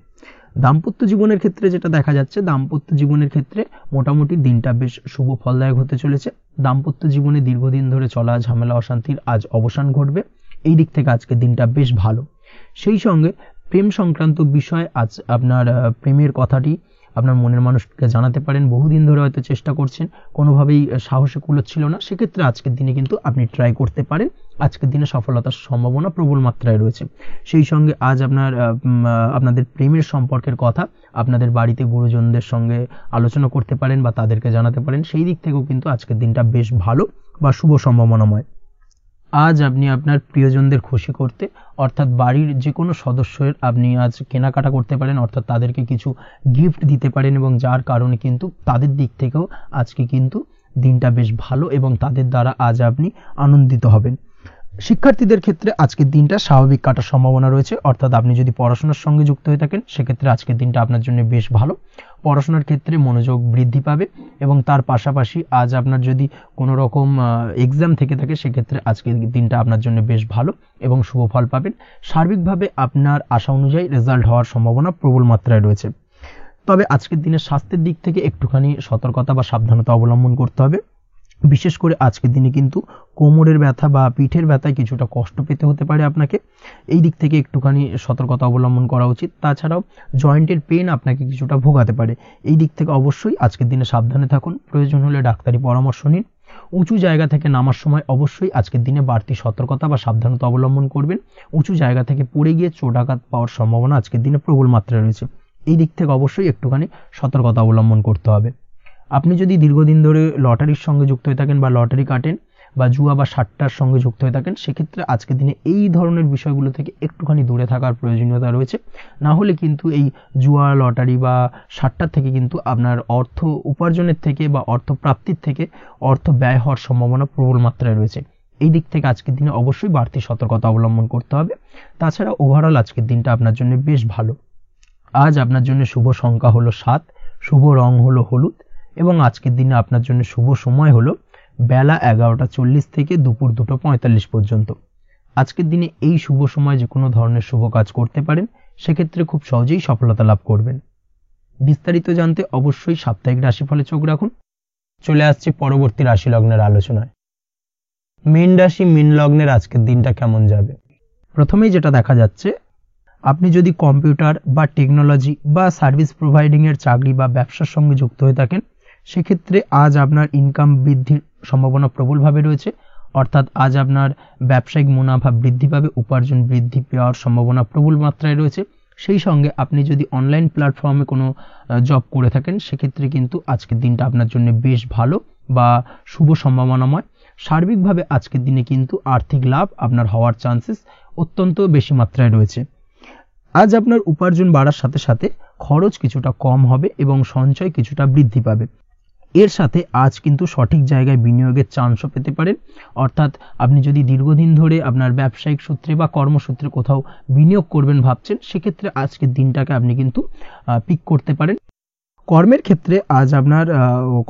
দাম্পত্য জীবনের ক্ষেত্রে যেটা দেখা যাচ্ছে, দাম্পত্য জীবনের ক্ষেত্রে মোটামুটি দিনটা বেশ শুভ ফলদায়ক হতে চলেছে। দাম্পত্য জীবনে দীর্ঘদিন ধরে চলা ঝামেলা অশান্তির আজ অবসান ঘটবে। এই দিক থেকে আজকের দিনটা বেশ ভালো। সেই সঙ্গে প্রেম সংক্রান্ত বিষয় আজ আপনার প্রেমের কথাটি আপনার মনের মানুষকে জানাতে পারেন। বহুদিন ধরে হয়তো চেষ্টা করছেন, কোনোভাবেই সাহসে কুলোচ্ছিল না, সেক্ষেত্রে আজকের দিনে কিন্তু আপনি ট্রাই করতে পারেন। আজকের দিনে সফলতার সম্ভাবনা প্রবল মাত্রায় রয়েছে। সেই সঙ্গে আজ আপনাদের প্রেমের সম্পর্কের কথা আপনাদের বাড়িতে গুরুজনদের সঙ্গে আলোচনা করতে পারেন বা তাদেরকে জানাতে পারেন। সেই দিক থেকেও কিন্তু আজকের দিনটা বেশ ভালো বা শুভ সম্ভাবনাময়। আজ আপনি আপনার প্রিয়জনদের খুশি করতে, অর্থাৎ বাড়ির যে কোনো সদস্যের আপনি আজ কেনাকাটা করতে পারেন, অর্থাৎ তাদেরকে কিছু গিফট দিতে পারেন, এবং যার কারণে কিন্তু তাদের দিক থেকেও আজকে কিন্তু দিনটা বেশ ভালো এবং তাদের দ্বারা আজ আপনি আনন্দিত হবেন। শিক্ষার্থীদের ক্ষেত্রে আজকের দিনটা স্বাভাবিক কাটার সম্ভাবনা রয়েছে, অর্থাৎ আপনি যদি পড়াশোনার সঙ্গে যুক্ত হয়ে থাকেন, সেক্ষেত্রে আজকের দিনটা আপনার জন্য বেশ ভালো। পড়াশোনার ক্ষেত্রে মনোযোগ বৃদ্ধি পাবে, এবং তার পাশাপাশি আজ আপনার যদি কোনো রকম এক্সাম থেকে থাকে, সেক্ষেত্রে আজকের দিনটা আপনার জন্য বেশ ভালো এবং শুভ ফল পাবেন। সার্বিকভাবে আপনার আশা অনুযায়ী রেজাল্ট হওয়ার সম্ভাবনা প্রবল মাত্রায় রয়েছে। তবে আজকের দিনে স্বাস্থ্যের দিক থেকে একটুখানি সতর্কতা বা সাবধানতা অবলম্বন করতে হবে। বিশেষ করে আজকের দিনে কিন্তু কোমরের ব্যথা বা পিঠের ব্যথায় কিছুটা কষ্ট পেতে হতে পারে আপনাকে, এই দিক থেকে একটুখানি সতর্কতা অবলম্বন করা উচিত। তাছাড়াও জয়েন্টের পেন আপনাকে কিছুটা ভোগাতে পারে, এই দিক থেকে অবশ্যই আজকের দিনে সাবধানে থাকুন, প্রয়োজন হলে ডাক্তারি পরামর্শ নিন। উঁচু জায়গা থেকে নামার সময় অবশ্যই আজকের দিনে বাড়তি সতর্কতা বা সাবধানতা অবলম্বন করবেন। উঁচু জায়গা থেকে পড়ে গিয়ে চোটাঘাত পাওয়ার সম্ভাবনা আজকের দিনে প্রবল মাত্রায় রয়েছে, এই দিক থেকে অবশ্যই একটুখানি সতর্কতা অবলম্বন করতে হবে। আপনি যদি দীর্ঘদিন ধরে লটারির সঙ্গে যুক্ত হয়ে থাকেন বা লটারি কাটেন বা জুয়া বা সাট্টার সঙ্গে যুক্ত হয়ে থাকেন, সেক্ষেত্রে আজকের দিনে এই ধরনের বিষয়গুলো থেকে একটুখানি দূরে থাকার প্রয়োজনীয়তা রয়েছে। না হলে কিন্তু এই জুয়া, লটারি বা সাট্টার থেকে কিন্তু আপনার অর্থ উপার্জনের থেকে বা অর্থ প্রাপ্তির থেকে অর্থ ব্যয় হওয়ার সম্ভাবনা প্রবল মাত্রায় রয়েছে, এই দিক থেকে আজকের দিনে অবশ্যই বাড়তি সতর্কতা অবলম্বন করতে হবে। তাছাড়া ওভারঅল আজকের দিনটা আপনার জন্য বেশ ভালো। আজ আপনার জন্য শুভ সংখ্যা হলো 7, শুভ রং হলো হলুদ এবং আজকের দিনে আপনার জন্য শুভ সময় হলো বেলা 11:40 থেকে দুপুর 2:45 পর্যন্ত। আজকের দিনে এই শুভ সময় যে কোনো ধরনের শুভ কাজ করতে পারেন, সেক্ষেত্রে খুব সহজেই সফলতা লাভ করবেন। বিস্তারিত জানতে অবশ্যই সাপ্তাহিক রাশিফলে চোখ রাখুন। চলে আসছে পরবর্তী রাশি লগ্নের আলোচনায়। মীন রাশি, মীন লগ্নের আজকের দিনটা কেমন যাবে? প্রথমেই যেটা দেখা যাচ্ছে, আপনি যদি কম্পিউটার বা টেকনোলজি বা সার্ভিস প্রোভাইডিং এর চাকরি বা ব্যবসার সঙ্গে যুক্ত হয়ে থাকেন, সেক্ষেত্রে আজ আপনার ইনকাম বৃদ্ধির সম্ভাবনা প্রবলভাবে রয়েছে। অর্থাৎ আজ আপনার ব্যবসায়িক মুনাফা বৃদ্ধি পাবে, উপার্জন বৃদ্ধি পাওয়ার সম্ভাবনা প্রবল মাত্রায় রয়েছে। সেই সঙ্গে আপনি যদি অনলাইন প্ল্যাটফর্মে কোনো জব করে থাকেন, সেক্ষেত্রে কিন্তু আজকের দিনটা আপনার জন্য বেশ ভালো বা শুভ সম্ভাবনাময়। সার্বিকভাবে আজকের দিনে কিন্তু আর্থিক লাভ আপনার হওয়ার চান্সেস অত্যন্ত বেশি মাত্রায় রয়েছে। আজ আপনার উপার্জন বাড়ার সাথে সাথে খরচ কিছুটা কম হবে এবং সঞ্চয় কিছুটা বৃদ্ধি পাবে। এর সাথে আজ কিন্তু সঠিক জায়গায় বিনিয়োগের চান্সও পেতে পারেন। অর্থাৎ আপনি যদি দীর্ঘদিন ধরে আপনার ব্যবসায়িক সূত্রে বা কর্মসূত্রে কোথাও বিনিয়োগ করবেন ভাবছেন, সেক্ষেত্রে আজকের দিনটাকে আপনি কিন্তু পিক করতে পারেন। কর্মের ক্ষেত্রে আজ আপনার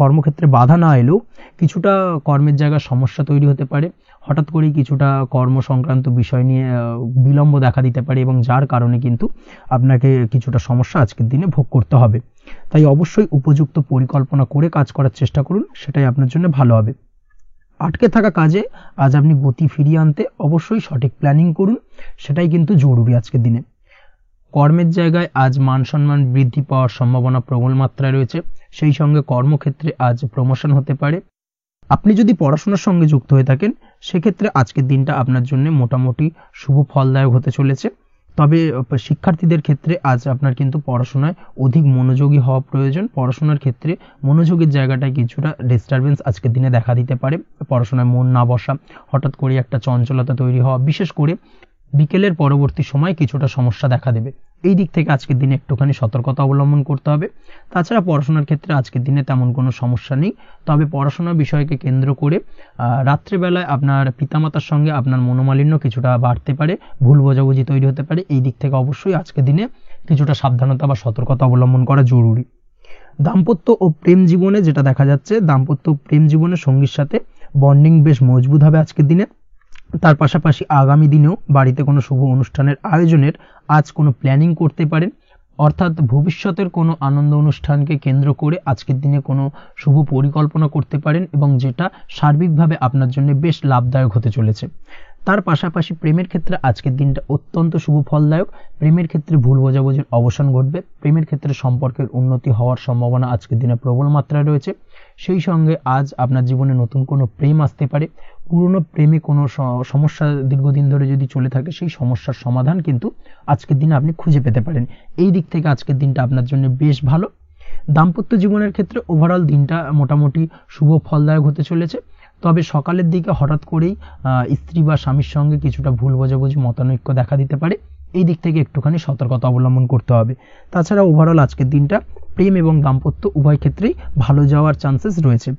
কর্মক্ষেত্রে বাধা না এলেও কিছুটা কর্মের জায়গায় সমস্যা তৈরি হতে পারে। হঠাৎ করেই কিছুটা কর্ম সংক্রান্ত বিষয় নিয়ে বিলম্ব দেখা দিতে পারে এবং যার কারণে কিন্তু আপনাকে কিছুটা সমস্যা আজকের দিনে ভোগ করতে হবে। তাই অবশ্যই উপযুক্ত পরিকল্পনা করে কাজ করার চেষ্টা করুন, সেটাই আপনার জন্য ভালো হবে। আটকে থাকা কাজে আজ আপনি গতি ফিরিয়ে আনতে অবশ্যই সঠিক প্ল্যানিং করুন, সেটাই কিন্তু জরুরি আজকের দিনে। কর্মের জায়গায় আজ মান সম্মান বৃদ্ধি পাওয়ার সম্ভাবনা প্রবল মাত্রায় রয়েছে। সেই সঙ্গে কর্মক্ষেত্রে আজ প্রমোশন হতে পারে। আপনি যদি পড়াশোনার সঙ্গে যুক্ত হয়ে থাকেন, সেক্ষেত্রে আজকের দিনটা আপনার জন্য মোটামুটি শুভ ফলদায়ক হতে চলেছে। তবে শিক্ষার্থীদের ক্ষেত্রে আজ আপনার কিন্তু পড়াশোনায় অধিক মনোযোগী হওয়া প্রয়োজন। পড়াশোনার ক্ষেত্রে মনোযোগের জায়গাটায় কিছুটা ডিস্টারবেন্স আজকের দিনে দেখা দিতে পারে। পড়াশোনায় মন না বসা, হঠাৎ করে একটা চঞ্চলতা তৈরি হওয়া, বিশেষ করে বিকেলের পরবর্তী সময় কিছুটা সমস্যা দেখা দেবে। এই দিক থেকে আজকের দিনে একটুখানি সতর্কতা অবলম্বন করতে হবে। তাছাড়া পড়াশোনার ক্ষেত্রে আজকের দিনে তেমন কোনো সমস্যা নেই। তবে পড়াশোনার বিষয়কে কেন্দ্র করে রাত্রেবেলায় আপনার পিতামাতার সঙ্গে আপনার মনোমালিন্য কিছুটা বাড়তে পারে, ভুল বোঝাবুঝি তৈরি হতে পারে। এই দিক থেকে অবশ্যই আজকের দিনে কিছুটা সাবধানতা বা সতর্কতা অবলম্বন করা জরুরি। দাম্পত্য ও প্রেম জীবনে যেটা দেখা যাচ্ছে, দাম্পত্য প্রেম জীবনে সঙ্গীর সাথে বন্ডিং বেশ মজবুত হবে আজকের দিনে। তার পাশাপাশি আগামী দিনেও বাড়িতে কোনো শুভ অনুষ্ঠানের আয়োজনের আজ কোনো প্ল্যানিং করতে পারেন। অর্থাৎ ভবিষ্যতের কোনো আনন্দ অনুষ্ঠানকে কেন্দ্র করে আজকের দিনে কোনো শুভ পরিকল্পনা করতে পারেন এবং যেটা সার্বিকভাবে আপনার জন্য বেশ লাভদায়ক হতে চলেছে। তার পাশাপাশি প্রেমের ক্ষেত্রে আজকের দিনটা অত্যন্ত শুভ ফলদায়ক। প্রেমের ক্ষেত্রে ভুল বোঝাবুঝির অবসান ঘটবে। প্রেমের ক্ষেত্রে সম্পর্কের উন্নতি হওয়ার সম্ভাবনা আজকের দিনে প্রবল মাত্রায় রয়েছে। সেই সঙ্গে আজ আপনার জীবনে নতুন কোনো প্রেম আসতে পারে। পুরনো প্রেমে কোনো সমস্যা দীর্ঘদিন ধরে যদি চলে থাকে, সেই সমস্যার সমাধান কিন্তু আজকের দিনে আপনি খুঁজে পেতে পারেন। এই দিক থেকে আজকের দিনটা আপনার জন্য বেশ ভালো। দাম্পত্য জীবনের ক্ষেত্রে ওভারঅল দিনটা মোটামুটি শুভ ফলদায়ক হতে চলেছে। তবে সকালের দিকে হঠাৎ করেই স্ত্রী বা স্বামীর সঙ্গে কিছুটা ভুল বোঝাবুঝি, মতানৈক্য দেখা দিতে পারে। এই দিক থেকে একটুখানি সতর্কতা অবলম্বন করতে হবে। তাছাড়া ওভারঅল আজকের দিনটা প্রেম এবং দাম্পত্য উভয় ক্ষেত্রেই ভালো যাওয়ার চান্সেস রয়েছে।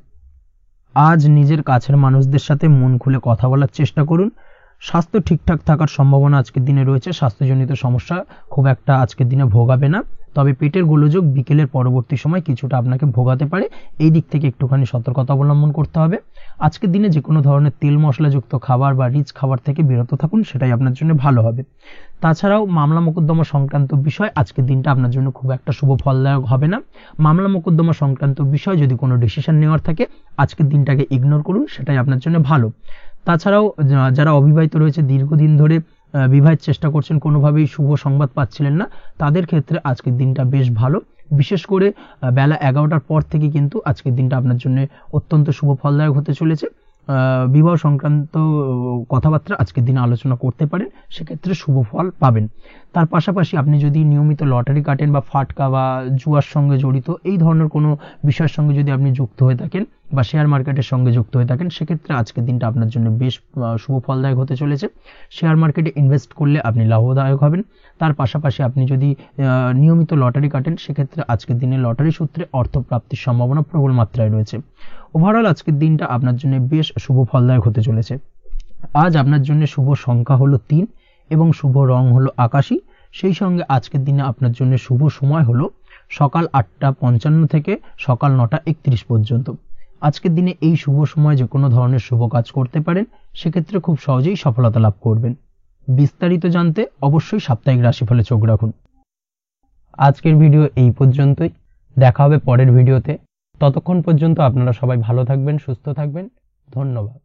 আজ নিজের কাছের মানুষদের সাথে মন খুলে কথা বলার চেষ্টা করুন। স্বাস্থ্য ঠিকঠাক থাকার সম্ভাবনা আজকের দিনে রয়েছে। স্বাস্থ্যজনিত সমস্যা খুব একটা আজকের দিনে ভোগাবে না। তবে পেটের গোলযোগ বিকেলের পরবর্তী সময় কিছুটা আপনাকে ভোগাতে পারে, এই দিক থেকে একটুখানি সতর্কতা অবলম্বন করতে হবে। আজকের দিনে যে কোনো ধরনের তেল মশলাযুক্ত খাবার বা রিচ খাবার থেকে বিরত থাকুন, সেটাই আপনার জন্য ভালো হবে। তাছাড়াও মামলা মোকদ্দমা সংক্রান্ত বিষয় আজকের দিনটা আপনার জন্য খুব একটা শুভ ফলদায়ক হবে না। মামলা মোকদ্দমা সংক্রান্ত বিষয় যদি কোনো ডিসিশন নেওয়ার থাকে আজকের দিনটাকে ইগনোর করুন, সেটাই আপনার জন্য ভালো। তাছাড়াও যারা অবিবাহিত রয়েছে, দীর্ঘদিন ধরে বিবাহের চেষ্টা করছেন, কোনোভাবেই শুভ সংবাদ পাচ্ছিলেন না, তাদের ক্ষেত্রে আজকের দিনটা বেশ ভালো। বিশেষ করে বেলা 11টার পর থেকে কিন্তু আজকের দিনটা আপনার জন্য অত্যন্ত শুভ ফলদায়ক হতে চলেছে। বিবাহ সংক্রান্ত কথাবার্তা আজকের দিনে আলোচনা করতে পারেন, সেক্ষেত্রে শুভ ফল পাবেন। তার পাশাপাশি আপনি যদি নিয়মিত লটারি কাটেন বা ফাটকা বা জুয়ার সঙ্গে জড়িত এই ধরনের কোনো বিষয়ের সঙ্গে যদি আপনি যুক্ত হয়ে থাকেন বা শেয়ার মার্কেটের সঙ্গে যুক্ত হয়ে থাকেন, সেক্ষেত্রে আজকের দিনটা আপনার জন্য বেশ শুভ ফলদায়ক হতে চলেছে। শেয়ার মার্কেটে ইনভেস্ট করলে আপনি লাভদায়ক হবেন। তার পাশাপাশি আপনি যদি নিয়মিত লটারি কাটেন, সেক্ষেত্রে আজকের দিনে লটারি সূত্রে অর্থ প্রাপ্তির সম্ভাবনা প্রবল মাত্রায় রয়েছে। ওভারঅল আজকের দিনটা আপনার জন্য বেশ শুভ ফলদায়ক হতে চলেছে। আজ আপনার জন্য শুভ সংখ্যা হলো 3 এবং শুভ রং হলো আকাশী। সেই সঙ্গে আজকের দিনে আপনার জন্য শুভ সময় হলো সকাল 8:55 থেকে সকাল 9:31 পর্যন্ত। আজকের দিনে এই শুভ সময় যে কোনো ধরনের শুভ কাজ করতে পারেন, সেক্ষেত্রে খুব সহজেই সফলতা লাভ করবেন। বিস্তারিত জানতে অবশ্যই সাপ্তাহিক রাশিফলে চোখ রাখুন। আজকের ভিডিও এই পর্যন্তই, দেখা হবে পরের ভিডিওতে। ততক্ষণ পর্যন্ত আপনারা সবাই ভালো থাকবেন, সুস্থ থাকবেন। ধন্যবাদ।